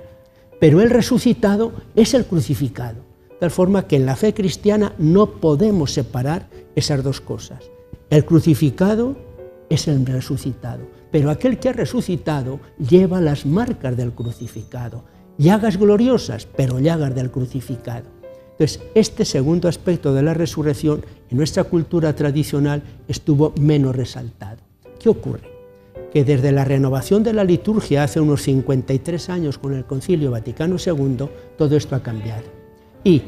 pero el resucitado es el crucificado. De tal forma que en la fe cristiana no podemos separar esas dos cosas. El crucificado es el resucitado, pero aquel que ha resucitado lleva las marcas del crucificado, llagas gloriosas, pero llagas del crucificado. Entonces, este segundo aspecto de la resurrección en nuestra cultura tradicional estuvo menos resaltado. ¿Qué ocurre? que desde la renovación de la liturgia hace unos 53 años con el Concilio Vaticano II, todo esto ha cambiado. Y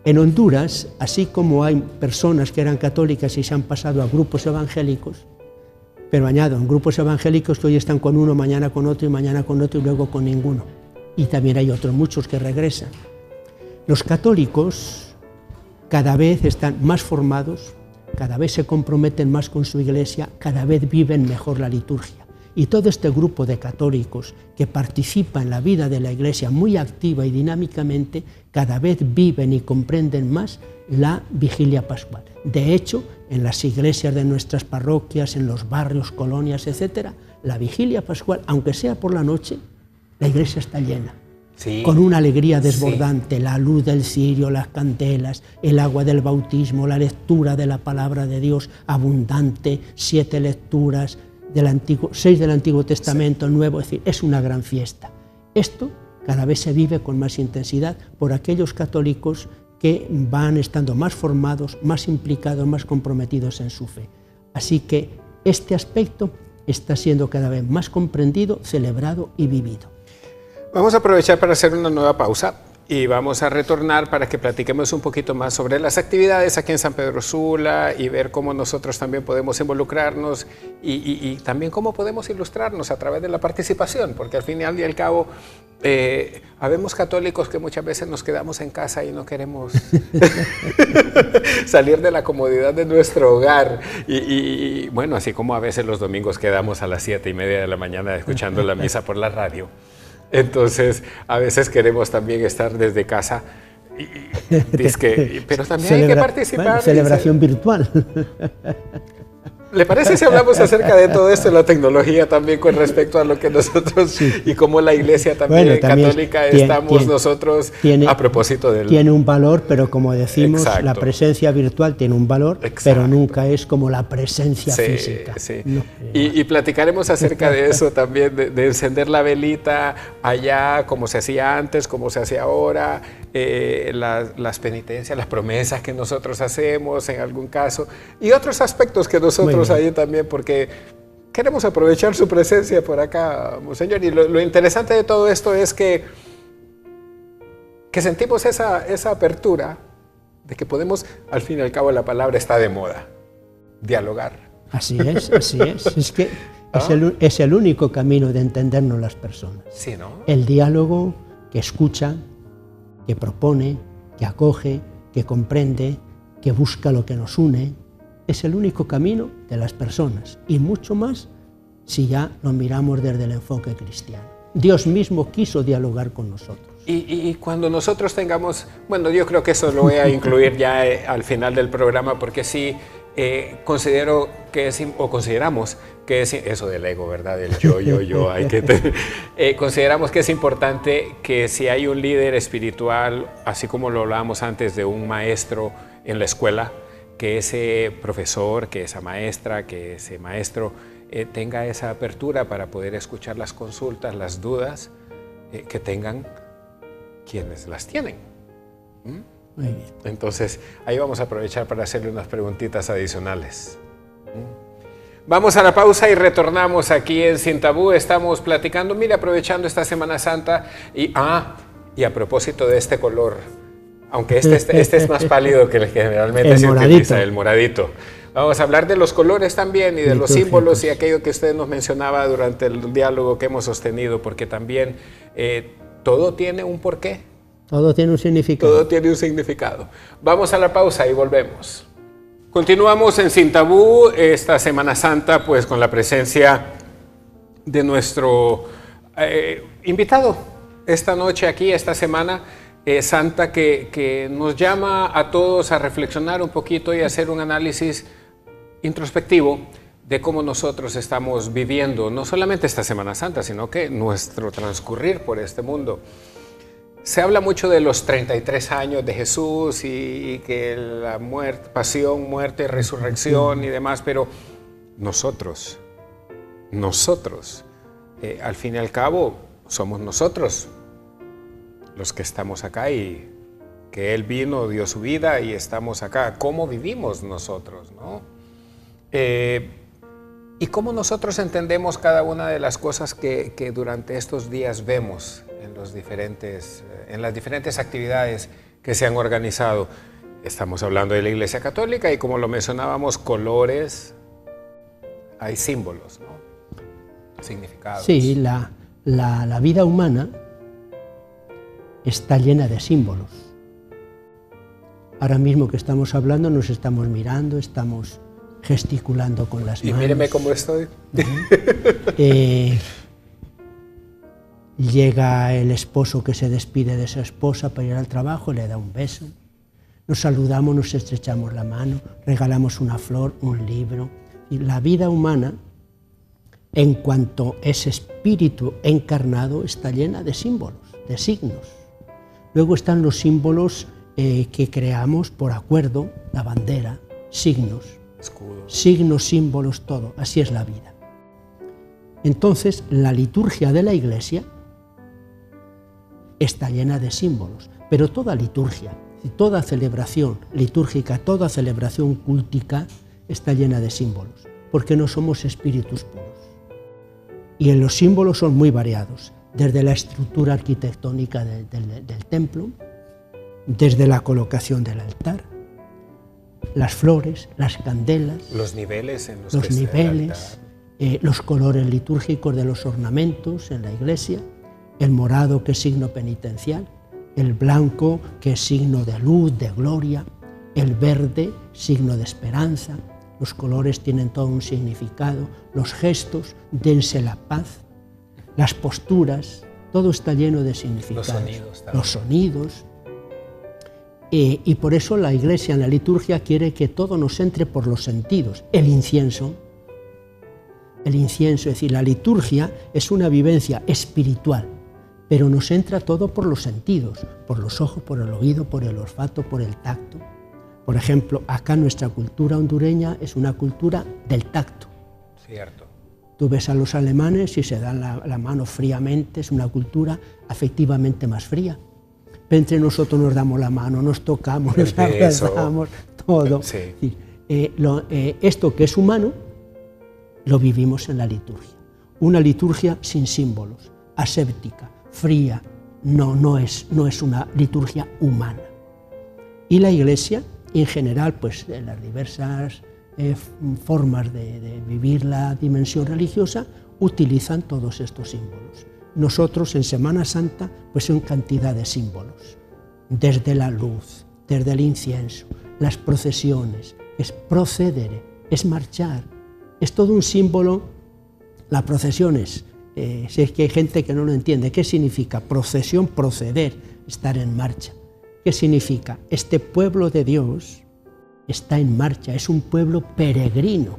en Honduras, así como hay personas que eran católicas y se han pasado a grupos evangélicos, pero añado, en grupos evangélicos que hoy están con uno, mañana con otro y mañana con otro y luego con ninguno. Y también hay otros muchos que regresan. Los católicos cada vez están más formados, cada vez se comprometen más con su iglesia, cada vez viven mejor la liturgia. Y todo este grupo de católicos que participa en la vida de la iglesia muy activa y dinámicamente, cada vez viven y comprenden más la vigilia pascual. De hecho, en las iglesias de nuestras parroquias, en los barrios, colonias, etc., la vigilia pascual, aunque sea por la noche, la iglesia está llena. Sí, con una alegría desbordante, sí. La luz del cirio, las candelas, el agua del bautismo, la lectura de la palabra de Dios abundante, 7 lecturas, 6 del Antiguo Testamento, sí. Nuevo, es decir, es una gran fiesta. Esto cada vez se vive con más intensidad por aquellos católicos que van estando más formados, más implicados, más comprometidos en su fe. Así que este aspecto está siendo cada vez más comprendido, celebrado y vivido. Vamos a aprovechar para hacer una nueva pausa y vamos a retornar para que platiquemos un poquito más sobre las actividades aquí en San Pedro Sula y ver cómo nosotros también podemos involucrarnos y también cómo podemos ilustrarnos a través de la participación, porque al fin y al cabo habemos católicos que muchas veces nos quedamos en casa y no queremos salir de la comodidad de nuestro hogar y bueno, así como a veces los domingos quedamos a las 7:30 de la mañana escuchando la misa por la radio. Entonces, a veces queremos también estar desde casa, pero también hay que participar. Bueno, celebración virtual. ¿Le parece si hablamos acerca de todo esto, la tecnología también con respecto a lo que nosotros sí. Y cómo la iglesia también, católica estamos nosotros a propósito del... Tiene un valor, pero como decimos, exacto. La presencia virtual tiene un valor, exacto. Pero nunca es como la presencia física. Sí. No. Y platicaremos acerca de eso también, de encender la velita allá, como se hacía antes, como se hace ahora, las penitencias, las promesas que nosotros hacemos en algún caso, y otros aspectos que nosotros ahí también, porque queremos aprovechar su presencia por acá, Monseñor, y lo interesante de todo esto es que sentimos esa apertura de que podemos, al fin y al cabo la palabra está de moda, dialogar. Así es, es que es el único camino de entendernos las personas. Sí, ¿no? El diálogo que escucha, que propone, que acoge, que comprende, que busca lo que nos une, es el único camino de las personas, y mucho más si ya lo miramos desde el enfoque cristiano. Dios mismo quiso dialogar con nosotros. Y cuando nosotros tengamos, bueno, yo creo que eso lo voy a incluir ya al final del programa, porque sí considero que es, o consideramos que es, eso del ego, ¿verdad? Del yo, hay que consideramos que es importante que si hay un líder espiritual, así como lo hablábamos antes de un maestro en la escuela, que ese profesor, que esa maestra, que ese maestro tenga esa apertura para poder escuchar las consultas, las dudas que tengan quienes las tienen. ¿Mm? Muy bien. Entonces, ahí vamos a aprovechar para hacerle unas preguntitas adicionales. ¿Mm? Vamos a la pausa y retornamos aquí en Sin Tabú. Estamos platicando, mire, aprovechando esta Semana Santa y a propósito de este color, aunque este es más pálido que el que generalmente se utiliza, el moradito. Vamos a hablar de los colores también y de los símbolos y aquello que usted nos mencionaba durante el diálogo que hemos sostenido, porque también todo tiene un porqué. Todo tiene un significado. Todo tiene un significado. Vamos a la pausa y volvemos. Continuamos en Sin Tabú esta Semana Santa, pues con la presencia de nuestro invitado esta noche aquí, esta semana santa, que nos llama a todos a reflexionar un poquito y hacer un análisis introspectivo de cómo nosotros estamos viviendo, no solamente esta Semana Santa, sino que nuestro transcurrir por este mundo. Se habla mucho de los 33 años de Jesús y que la muerte, pasión, muerte, resurrección y demás, pero nosotros, al fin y al cabo, somos nosotros los que estamos acá y que Él vino, dio su vida y estamos acá. ¿Cómo vivimos nosotros, no? ¿Y cómo nosotros entendemos cada una de las cosas que durante estos días vemos en las diferentes actividades que se han organizado? Estamos hablando de la Iglesia Católica y, como lo mencionábamos, colores, hay símbolos, ¿no? Significados. Sí, la vida humana está llena de símbolos. Ahora mismo que estamos hablando, nos estamos mirando, estamos gesticulando con las manos. Y míreme cómo estoy. Llega el esposo que se despide de su esposa para ir al trabajo, le da un beso. Nos saludamos, nos estrechamos la mano, regalamos una flor, un libro. Y la vida humana, en cuanto es espíritu encarnado, está llena de símbolos, de signos. Luego están los símbolos que creamos por acuerdo, la bandera, signos. Escudos. Signos, símbolos, todo. Así es la vida. Entonces, la liturgia de la Iglesia está llena de símbolos, pero toda liturgia, toda celebración litúrgica, toda celebración cúltica está llena de símbolos, porque no somos espíritus puros. Y en los símbolos son muy variados, desde la estructura arquitectónica del templo, desde la colocación del altar, las flores, las candelas, los niveles en los colores litúrgicos de los ornamentos en la iglesia, el morado que es signo penitencial, el blanco que es signo de luz, de gloria, el verde signo de esperanza. Los colores tienen todo un significado, los gestos, dense la paz, las posturas, todo está lleno de significados. Los sonidos. Y por eso la Iglesia en la liturgia quiere que todo nos entre por los sentidos. El incienso, es decir, la liturgia es una vivencia espiritual, pero nos entra todo por los sentidos, por los ojos, por el oído, por el olfato, por el tacto. Por ejemplo, acá nuestra cultura hondureña es una cultura del tacto. Cierto. Tú ves a los alemanes y se dan la mano fríamente, es una cultura afectivamente más fría. Pero entre nosotros nos damos la mano, nos tocamos, nos abrazamos, todo. Sí. Esto que es humano, lo vivimos en la liturgia. Una liturgia sin símbolos, aséptica, fría, no es una liturgia humana. Y la Iglesia, en general, pues en las diversas formas de vivir la dimensión religiosa, utilizan todos estos símbolos. Nosotros en Semana Santa, pues son cantidad de símbolos, desde la luz, desde el incienso, las procesiones, es procedere, es marchar, es todo un símbolo. Las procesiones, si es que hay gente que no lo entiende, ¿qué significa procesión? Proceder, estar en marcha. ¿Qué significa? Este pueblo de Dios está en marcha, es un pueblo peregrino,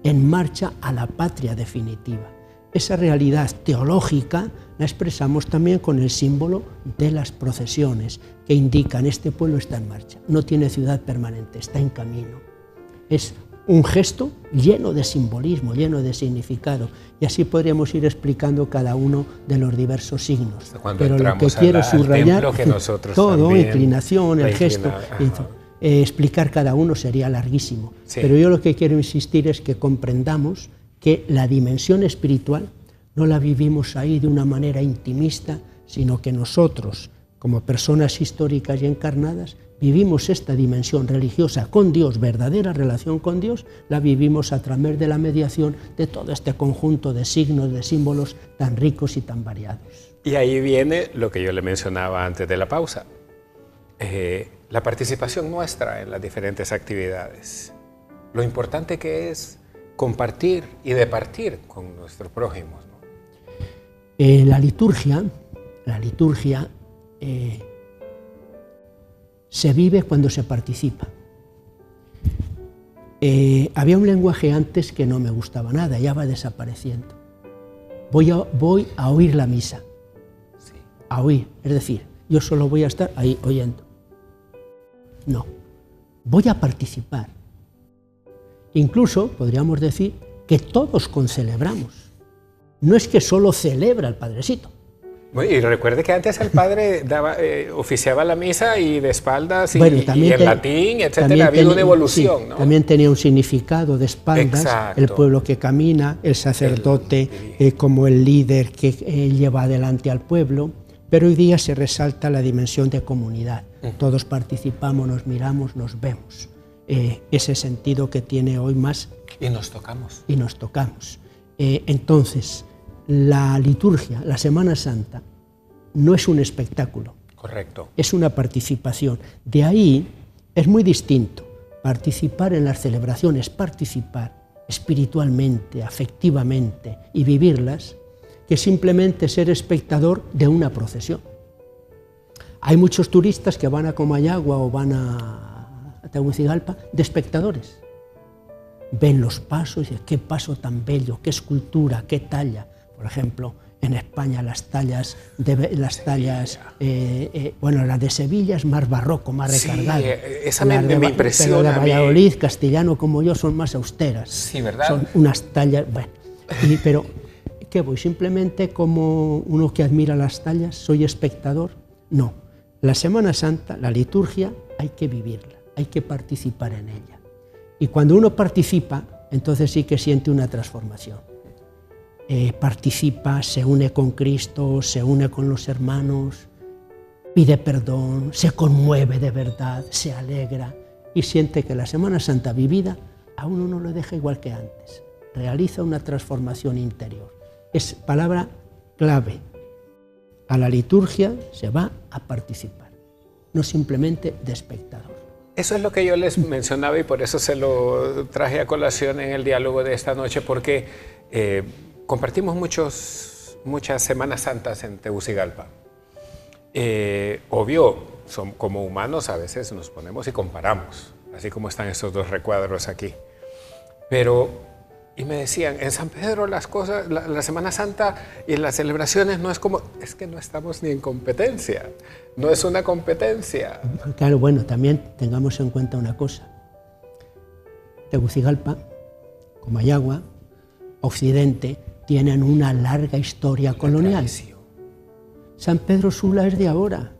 en marcha a la patria definitiva. Esa realidad teológica la expresamos también con el símbolo de las procesiones, que indican este pueblo está en marcha, no tiene ciudad permanente, está en camino. Es un gesto lleno de simbolismo, lleno de significado, y así podríamos ir explicando cada uno de los diversos signos. Pero lo que quiero subrayar, que todo, inclinación, el gesto, explicar cada uno sería larguísimo. Sí. Pero yo lo que quiero insistir es que comprendamos que la dimensión espiritual no la vivimos ahí de una manera intimista, sino que nosotros, como personas históricas y encarnadas, vivimos esta dimensión religiosa con Dios, verdadera relación con Dios, la vivimos a través de la mediación de todo este conjunto de signos, de símbolos tan ricos y tan variados. Y ahí viene lo que yo le mencionaba antes de la pausa, la participación nuestra en las diferentes actividades, lo importante que es compartir y departir con nuestros prójimos, ¿no? La liturgia se vive cuando se participa. Había un lenguaje antes que no me gustaba nada, ya va desapareciendo. Voy a oír la misa, sí. A oír, es decir, yo solo voy a estar ahí oyendo. No, voy a participar. Incluso podríamos decir que todos concelebramos. No es que solo celebra el Padrecito, Y recuerde que antes el padre oficiaba la misa y de espaldas y, bueno, y en latín, etcétera. Ha habido una evolución, sí, ¿no? También tenía un significado de espaldas, exacto. El pueblo que camina, el sacerdote como el líder que lleva adelante al pueblo, pero hoy día se resalta la dimensión de comunidad. Todos participamos, nos miramos, nos vemos. Ese sentido que tiene hoy más. Y nos tocamos. Y nos tocamos. Entonces, la liturgia, la Semana Santa, no es un espectáculo. Correcto. Es una participación. De ahí es muy distinto participar en las celebraciones, participar espiritualmente, afectivamente y vivirlas, que simplemente ser espectador de una procesión. Hay muchos turistas que van a Comayagua o van a Tegucigalpa de espectadores. Ven los pasos y dicen, qué paso tan bello, qué escultura, qué talla. Por ejemplo, en España las tallas, bueno, la de Sevilla es más barroco, más recargada. Sí, esa me impresiona. Pero la de Valladolid, castellano como yo, son más austeras. Sí, ¿verdad? Son unas tallas, bueno. Pero, ¿qué voy? ¿Simplemente como uno que admira las tallas? ¿Soy espectador? No. La Semana Santa, la liturgia, hay que vivirla, hay que participar en ella. Y cuando uno participa, entonces sí que siente una transformación. Participa, se une con Cristo, se une con los hermanos, pide perdón, se conmueve de verdad, se alegra y siente que la Semana Santa vivida a uno no lo deja igual que antes. Realiza una transformación interior. Es palabra clave. A la liturgia se va a participar, no simplemente de espectador. Eso es lo que yo les mencionaba y por eso se lo traje a colación en el diálogo de esta noche, porque compartimos muchas Semanas Santas en Tegucigalpa. Obvio, como humanos a veces nos ponemos y comparamos, así como están estos dos recuadros aquí. Y me decían, en San Pedro las cosas, la Semana Santa y las celebraciones no es como, es que no estamos ni en competencia, no es una competencia. Claro, bueno, también tengamos en cuenta una cosa. Tegucigalpa, Comayagua, Occidente, tienen una larga historia colonial. San Pedro Sula es de ahora.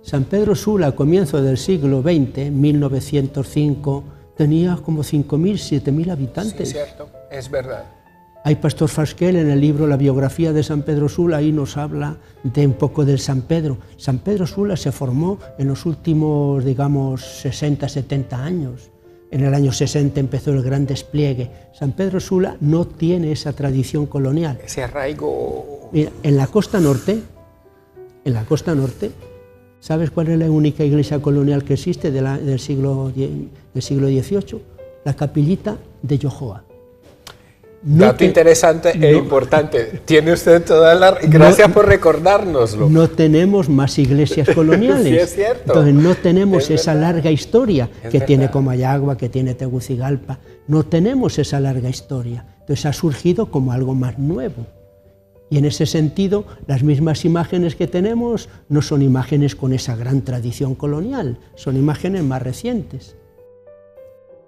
San Pedro Sula, a comienzos del siglo XX, 1905, tenía como 5.000, 7.000 habitantes. Sí, cierto, es verdad. Hay Pastor Fasquel en el libro La biografía de San Pedro Sula, ahí nos habla de un poco del San Pedro. San Pedro Sula se formó en los últimos, digamos, 60, 70 años. En el año 60 empezó el gran despliegue. San Pedro Sula no tiene esa tradición colonial. Ese arraigo. Mira, en la costa norte, ¿sabes cuál es la única iglesia colonial que existe del siglo XVIII? La capillita de Yohoa. Dato interesante e importante. Tiene usted toda la... Gracias por recordárnoslo. No tenemos más iglesias coloniales. Sí, es cierto. Entonces no tenemos esa larga historia que verdad. tiene Comayagua, que tiene Tegucigalpa. No tenemos esa larga historia. Entonces ha surgido como algo más nuevo. Y en ese sentido, las mismas imágenes que tenemos no son imágenes con esa gran tradición colonial, son imágenes más recientes.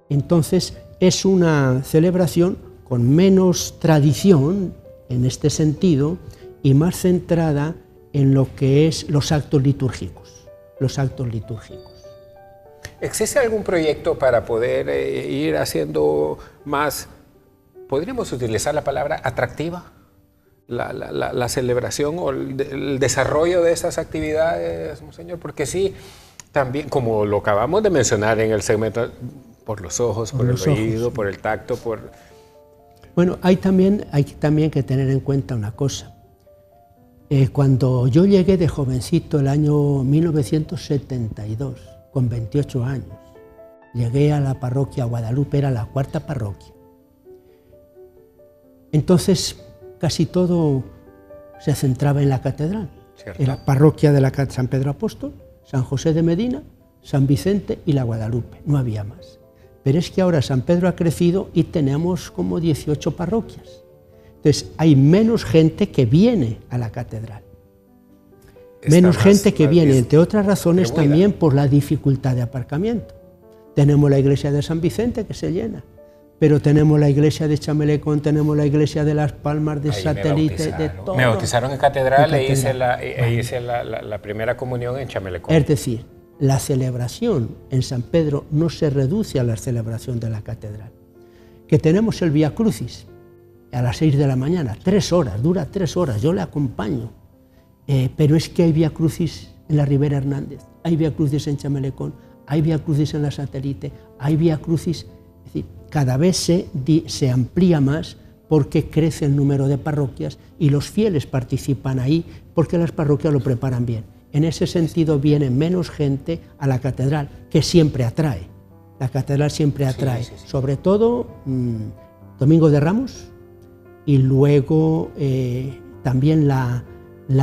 Entonces es una celebración con menos tradición en este sentido y más centrada en lo que es los actos litúrgicos. ¿Existe algún proyecto para poder ir haciendo más, podríamos utilizar la palabra atractiva, la celebración o el desarrollo de esas actividades, Monseñor? Porque sí, también, como lo acabamos de mencionar en el segmento, por los ojos, por el oído, por el tacto, por... Bueno, hay también que tener en cuenta una cosa. Cuando yo llegué de jovencito, el año 1972, con 28 años, llegué a la parroquia Guadalupe, era la 4ª parroquia. Entonces, casi todo se centraba en la catedral. ¿Cierto? Era parroquia de la San Pedro Apóstol, San José de Medina, San Vicente y la Guadalupe, no había más. Pero es que ahora San Pedro ha crecido y tenemos como 18 parroquias. Entonces hay menos gente que viene a la catedral. Menos gente que viene, entre otras razones también por la dificultad de aparcamiento. Tenemos la iglesia de San Vicente que se llena, pero tenemos la iglesia de Chamelecón, tenemos la iglesia de Las Palmas, de Ahí Satélite, de todo. Me bautizaron en catedral, En catedral. e hice la primera comunión en Chamelecón. Es decir, la celebración en San Pedro no se reduce a la celebración de la catedral. Que tenemos el Vía Crucis a las 6 de la mañana, 3 horas, dura 3 horas, yo le acompaño. Pero es que hay Vía Crucis en la Ribera Hernández, hay Vía Crucis en Chamelecón, hay Vía Crucis en la Satélite, hay Vía Crucis, es decir, cada vez se amplía más porque crece el número de parroquias y los fieles participan ahí porque las parroquias lo preparan bien. En ese sentido viene menos gente a la catedral, que siempre atrae. La catedral siempre atrae, sobre todo Domingo de Ramos y luego también la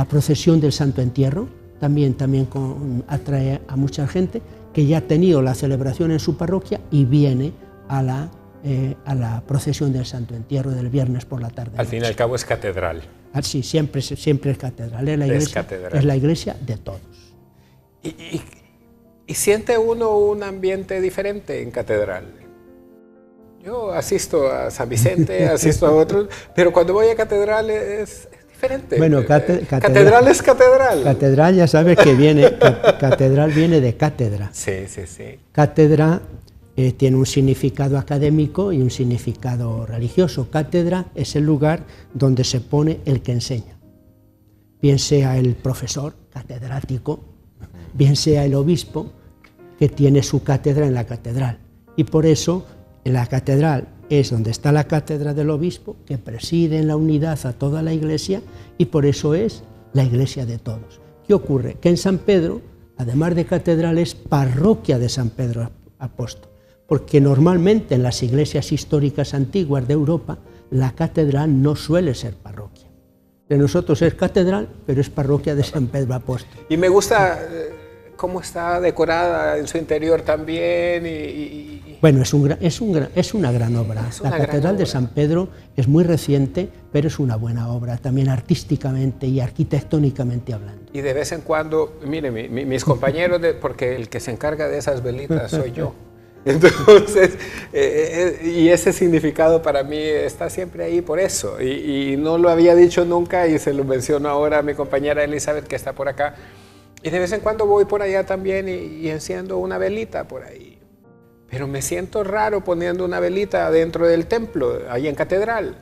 procesión del Santo Entierro, también atrae a mucha gente que ya ha tenido la celebración en su parroquia y viene a la procesión del Santo Entierro del viernes por la tarde. Al fin y al cabo es catedral. Sí, siempre es catedral, es la iglesia de todos. ¿Y siente uno un ambiente diferente en catedral? Yo asisto a San Vicente, asisto a otros, pero cuando voy a catedral es diferente. Bueno, catedral es catedral. Catedral ya sabes que catedral viene de cátedra. Sí. Cátedra tiene un significado académico y un significado religioso. Cátedra es el lugar donde se pone el que enseña. Bien sea el profesor catedrático, bien sea el obispo que tiene su cátedra en la catedral. Y por eso en la catedral es donde está la cátedra del obispo, que preside en la unidad a toda la iglesia, y por eso es la iglesia de todos. ¿Qué ocurre? Que en San Pedro, además de catedral, es parroquia de San Pedro Apóstol, porque normalmente en las iglesias históricas antiguas de Europa, la catedral no suele ser parroquia. De nosotros es catedral, pero es parroquia de San Pedro Apóstol. Y me gusta cómo está decorada en su interior también. Bueno, es una gran obra. La Catedral de San Pedro es muy reciente, pero es una buena obra, también artísticamente y arquitectónicamente hablando. Y de vez en cuando, mire, mis compañeros, porque el que se encarga de esas velitas soy yo. Entonces, y ese significado para mí está siempre ahí por eso. Y no lo había dicho nunca y se lo menciono ahora a mi compañera Elizabeth, que está por acá. Y de vez en cuando voy por allá también y enciendo una velita por ahí. Pero me siento raro poniendo una velita dentro del templo, ahí en catedral.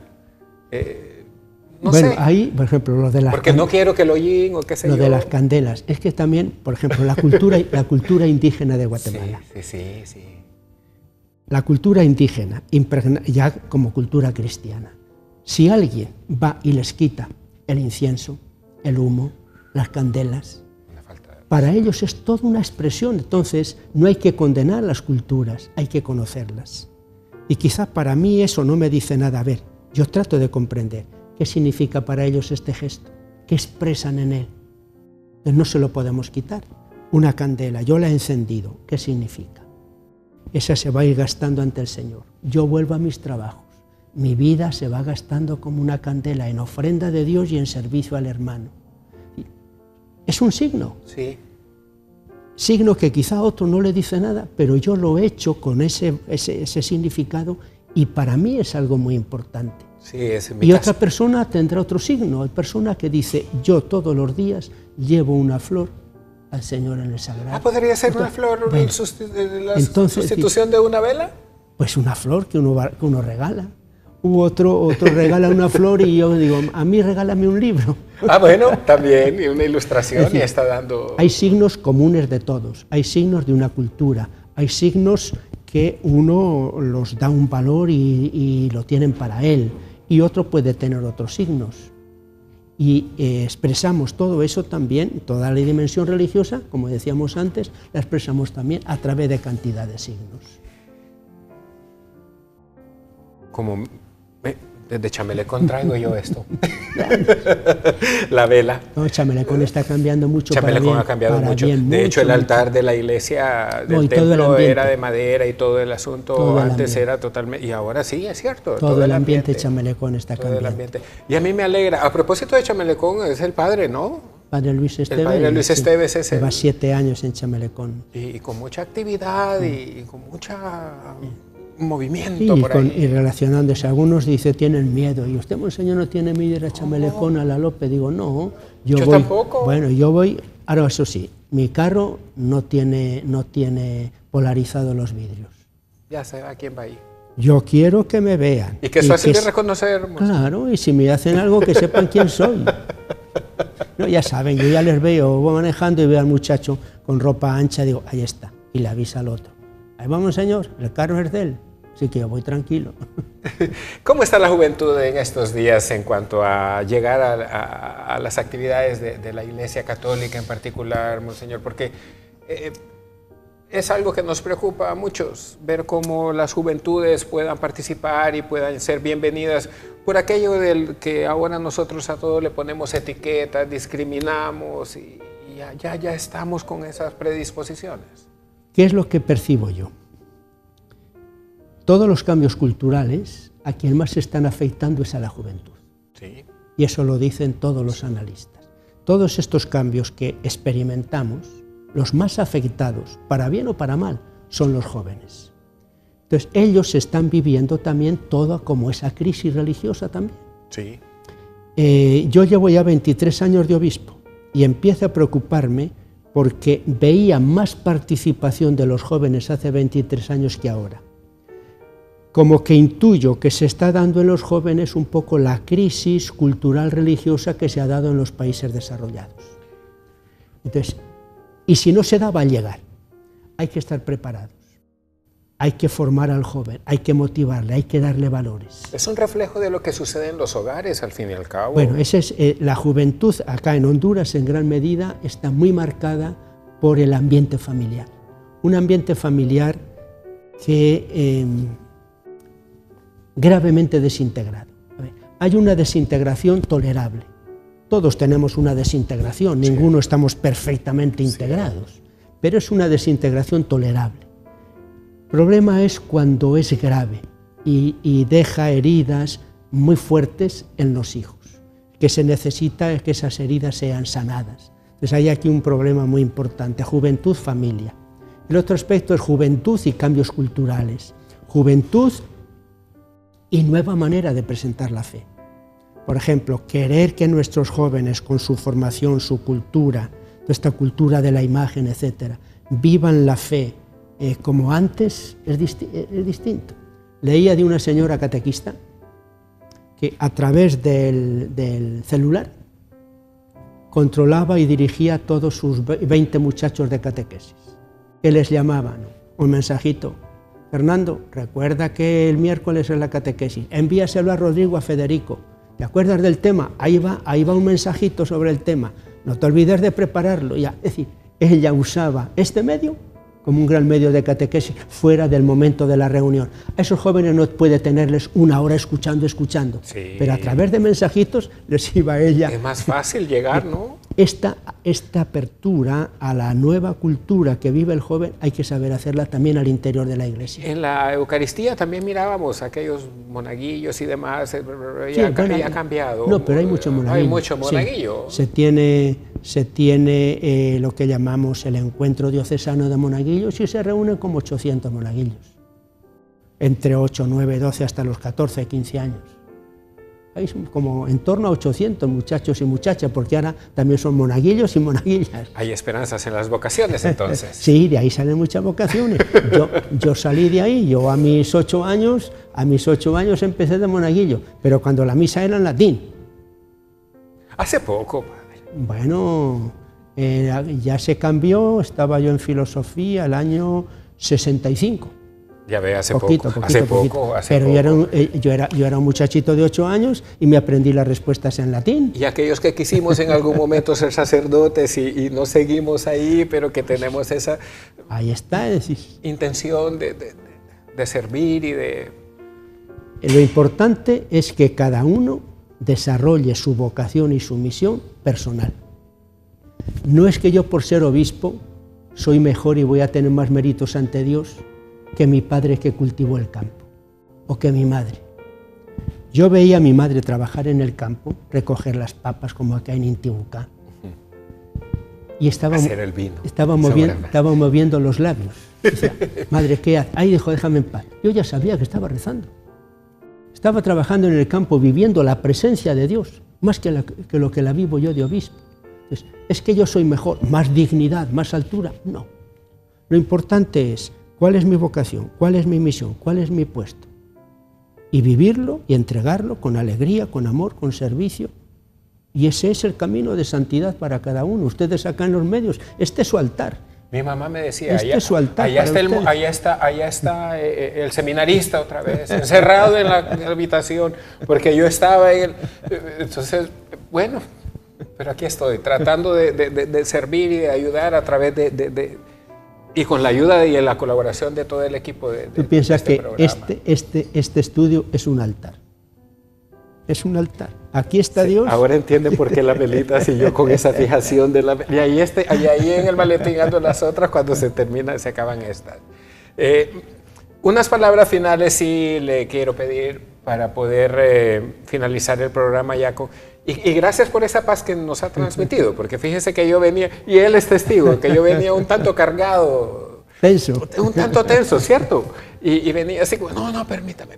No sé. Ahí, por ejemplo, lo de las porque no quiero que el hollín o qué sé yo. Lo de las candelas. Es que también, por ejemplo, la cultura indígena de Guatemala. Sí. La cultura indígena, ya como cultura cristiana. Si alguien va y les quita el incienso, el humo, las candelas, para ellos es toda una expresión. Entonces no hay que condenar las culturas, hay que conocerlas. Y quizá para mí eso no me dice nada. A ver, yo trato de comprender qué significa para ellos este gesto, qué expresan en él. Entonces no se lo podemos quitar. Una candela, yo la he encendido, ¿qué significa? Esa se va a ir gastando ante el Señor. Yo vuelvo a mis trabajos. Mi vida se va gastando como una candela en ofrenda de Dios y en servicio al hermano. Es un signo. Sí. Signo que quizá a otro no le dice nada, pero yo lo he hecho con ese significado y para mí es algo muy importante. Sí, ese es mi y caso. Otra persona tendrá otro signo. Hay persona que dice, yo todos los días llevo una flor al Señor en el sagrario. ¿Podría ser una flor la sustitución de una vela? Pues una flor que uno regala. Otro regala una flor y yo digo, a mí regálame un libro. Bueno, también, y una ilustración, es decir, y está dando... Hay signos comunes de todos, hay signos de una cultura, hay signos que uno los da un valor y lo tienen para él, y otro puede tener otros signos. Y expresamos todo eso también, toda la dimensión religiosa, como decíamos antes, la expresamos también a través de cantidad de signos. Como... Desde Chamelecón traigo yo esto. La vela. No, Chamelecón está cambiando mucho. Chamelecón ha cambiado mucho. De hecho, el altar de la iglesia del templo era de madera y todo el asunto. Todo antes era totalmente... Y ahora sí, es cierto. Todo el ambiente de Chamelecón está cambiando. Y a mí me alegra. A propósito de Chamelecón, es el padre, ¿no? Padre Luis Esteves. El padre Luis Esteves es lleva 7 años en Chamelecón. Y con mucha actividad y con mucha... movimiento por ahí. Y relacionándose, algunos dicen tienen miedo, y usted, monseñor, no tiene miedo de ir a Chamelecón, a la Lope. Digo, no, yo voy, tampoco. Bueno, yo voy, ahora eso sí, mi carro no tiene polarizados los vidrios. Ya sé a quién va ahí. Yo quiero que me vean. Y que es fácil de reconocer. Claro, y si me hacen algo, que sepan quién soy. No, ya saben, yo ya les veo, voy manejando y veo al muchacho con ropa ancha, digo, ahí está, y le avisa al otro. Ahí vamos, señor, el carro es de él, así que yo voy tranquilo. ¿Cómo está la juventud en estos días en cuanto a llegar a las actividades de la Iglesia Católica en particular, monseñor? Porque es algo que nos preocupa a muchos, ver cómo las juventudes puedan participar y puedan ser bienvenidas por aquello del que ahora nosotros a todos le ponemos etiquetas, discriminamos y ya estamos con esas predisposiciones. ¿Qué es lo que percibo yo? Todos los cambios culturales a quien más se están afectando es a la juventud. Sí. Y eso lo dicen todos los analistas. Todos estos cambios que experimentamos, los más afectados, para bien o para mal, son los jóvenes. Entonces, ellos están viviendo también toda como esa crisis religiosa también. Sí. Yo llevo ya 23 años de obispo y empiezo a preocuparme porque veía más participación de los jóvenes hace 23 años que ahora. Como que intuyo que se está dando en los jóvenes un poco la crisis cultural religiosa que se ha dado en los países desarrollados. Entonces, y si no se da, va a llegar. Hay que estar preparados. Hay que formar al joven, hay que motivarle, hay que darle valores. Es un reflejo de lo que sucede en los hogares, al fin y al cabo. Bueno, esa es, la juventud acá en Honduras, en gran medida, está muy marcada por el ambiente familiar. Un ambiente familiar que gravemente desintegrado. Hay una desintegración tolerable. Todos tenemos una desintegración, ninguno estamos perfectamente integrados, pero es una desintegración tolerable. El problema es cuando es grave y deja heridas muy fuertes en los hijos, que se necesita que esas heridas sean sanadas. Entonces hay aquí un problema muy importante, juventud, familia. El otro aspecto es juventud y cambios culturales, juventud y nueva manera de presentar la fe. Por ejemplo, querer que nuestros jóvenes, con su formación, su cultura, esta cultura de la imagen, etc., vivan la fe como antes, es distinto. Leía de una señora catequista que a través del celular controlaba y dirigía a todos sus 20 muchachos de catequesis, que les llamaban un mensajito: Fernando, recuerda que el miércoles es la catequesis, envíaselo a Rodrigo, a Federico, ¿te acuerdas del tema? Ahí va un mensajito sobre el tema, no te olvides de prepararlo. Ya. Es decir, ella usaba este medio como un gran medio de catequesis fuera del momento de la reunión. A esos jóvenes no puede tenerles una hora escuchando, sí, pero a través de mensajitos les iba ella. Es más fácil llegar, ¿no? Esta apertura a la nueva cultura que vive el joven hay que saber hacerla también al interior de la Iglesia. En la Eucaristía también mirábamos aquellos monaguillos y demás, ya ha cambiado. No, pero hay mucho monaguillo. Hay mucho monaguillo. Sí, se tiene lo que llamamos el encuentro diocesano de monaguillos y se reúnen como 800 monaguillos, entre 8, 9, 12 hasta los 14, 15 años. Hay como en torno a 800 muchachos y muchachas, porque ahora también son monaguillos y monaguillas. Hay esperanzas en las vocaciones, entonces. Sí, de ahí salen muchas vocaciones. Yo salí de ahí, yo a mis 8 años empecé de monaguillo, pero cuando la misa era en latín. Hace poco, padre. Bueno, ya se cambió, estaba yo en filosofía el año 65. Ya ve, hace poquito. Pero yo era un muchachito de 8 años y me aprendí las respuestas en latín. Y aquellos que quisimos en algún momento ser sacerdotes y no seguimos ahí, pero que tenemos esa ahí está, es decir, intención de servir y de... Lo importante es que cada uno desarrolle su vocación y su misión personal. No es que yo, por ser obispo, soy mejor y voy a tener más méritos ante Dios que mi padre que cultivó el campo, o que mi madre. Yo veía a mi madre trabajar en el campo, recoger las papas como acá en Intibucá, y estaba hacer el vino. Estaba moviendo los labios. Decía, madre, ¿qué hace? Ahí dijo, déjame en paz. Yo ya sabía que estaba rezando. Estaba trabajando en el campo, viviendo la presencia de Dios, más que lo que la vivo yo de obispo. Entonces, ¿es que yo soy mejor, más dignidad, más altura? No. Lo importante es, ¿cuál es mi vocación? ¿Cuál es mi misión? ¿Cuál es mi puesto? Y vivirlo y entregarlo con alegría, con amor, con servicio. Y ese es el camino de santidad para cada uno. Ustedes acá en los medios, este es su altar. Mi mamá me decía, Este es su altar allá está el seminarista otra vez, encerrado en la habitación, porque yo estaba en el... Entonces, bueno, pero aquí estoy, tratando de servir y de ayudar a través y con la ayuda y la colaboración de todo el equipo Tú piensas este que programa. este estudio es un altar. Es un altar. Aquí está Dios. Ahora entienden por qué la velita siguió con esa fijación de la y ahí en el maletín ando las otras cuando se acaban estas. Unas palabras finales sí le quiero pedir para poder finalizar el programa, Jaco. Y gracias por esa paz que nos ha transmitido, porque fíjese que yo venía, y él es testigo, que yo venía un tanto cargado. Tenso. Un tanto tenso, ¿cierto? Y venía así como, no, permítame.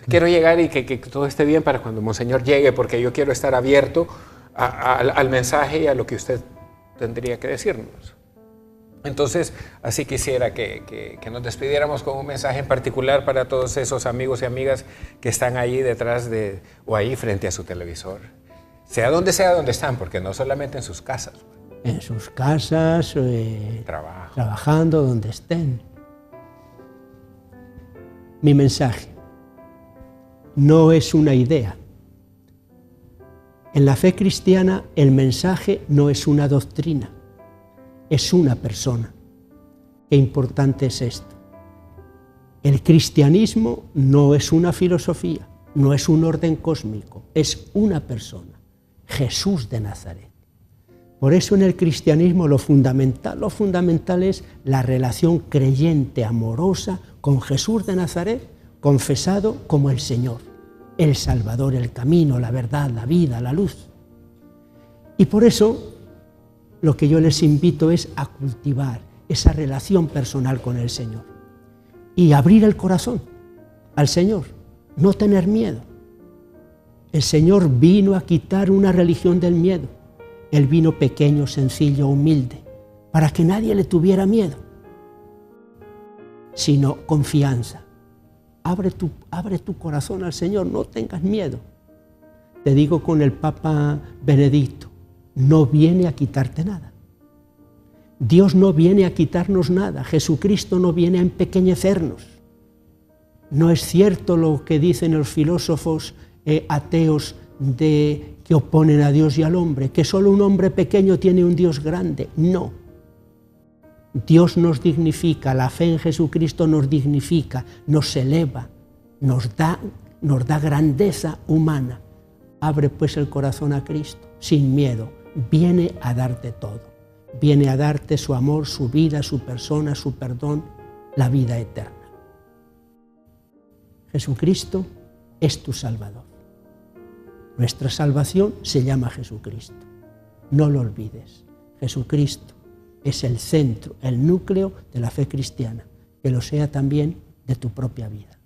Quiero llegar y que todo esté bien para cuando Monseñor llegue, porque yo quiero estar abierto al mensaje y a lo que usted tendría que decirnos. Entonces, así quisiera que nos despidiéramos con un mensaje en particular para todos esos amigos y amigas que están ahí detrás o ahí frente a su televisor. Sea donde están, porque no solamente en sus casas. En sus casas, trabajando, donde estén. Mi mensaje no es una idea. En la fe cristiana el mensaje no es una doctrina, es una persona. Qué importante es esto. El cristianismo no es una filosofía, no es un orden cósmico, es una persona, Jesús de Nazaret. Por eso en el cristianismo lo fundamental es la relación creyente, amorosa con Jesús de Nazaret, confesado como el Señor, el Salvador, el camino, la verdad, la vida, la luz. Y por eso lo que yo les invito es a cultivar esa relación personal con el Señor y abrir el corazón al Señor, no tener miedo. El Señor vino a quitar una religión del miedo. Él vino pequeño, sencillo, humilde, para que nadie le tuviera miedo, sino confianza. Abre tu corazón al Señor, no tengas miedo. Te digo con el Papa Benedicto, no viene a quitarte nada. Dios no viene a quitarnos nada, Jesucristo no viene a empequeñecernos. No es cierto lo que dicen los filósofos ateos que oponen a Dios y al hombre, que solo un hombre pequeño tiene un Dios grande. No. Dios nos dignifica, la fe en Jesucristo nos dignifica, nos eleva, nos da grandeza humana. Abre pues el corazón a Cristo, sin miedo. Viene a darte todo. Viene a darte su amor, su vida, su persona, su perdón, la vida eterna. Jesucristo es tu Salvador. Nuestra salvación se llama Jesucristo. No lo olvides. Jesucristo es el centro, el núcleo de la fe cristiana, que lo sea también de tu propia vida.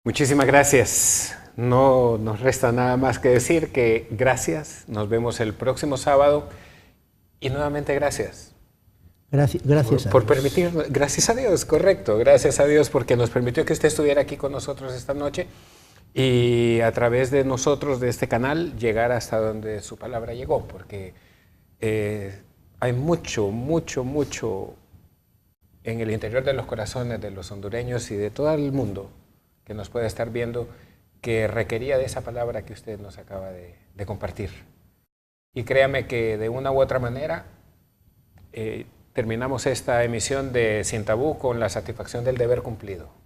Muchísimas gracias. No nos resta nada más que decir que gracias. Nos vemos el próximo sábado y nuevamente gracias. Gracias a por Dios. Permitirnos, gracias a Dios, correcto. Gracias a Dios porque nos permitió que usted estuviera aquí con nosotros esta noche y a través de nosotros, de este canal, llegar hasta donde su palabra llegó, porque hay mucho en el interior de los corazones de los hondureños y de todo el mundo que nos puede estar viendo, que requería de esa palabra que usted nos acaba de compartir. Y créame que de una u otra manera terminamos esta emisión de Sin Tabú con la satisfacción del deber cumplido.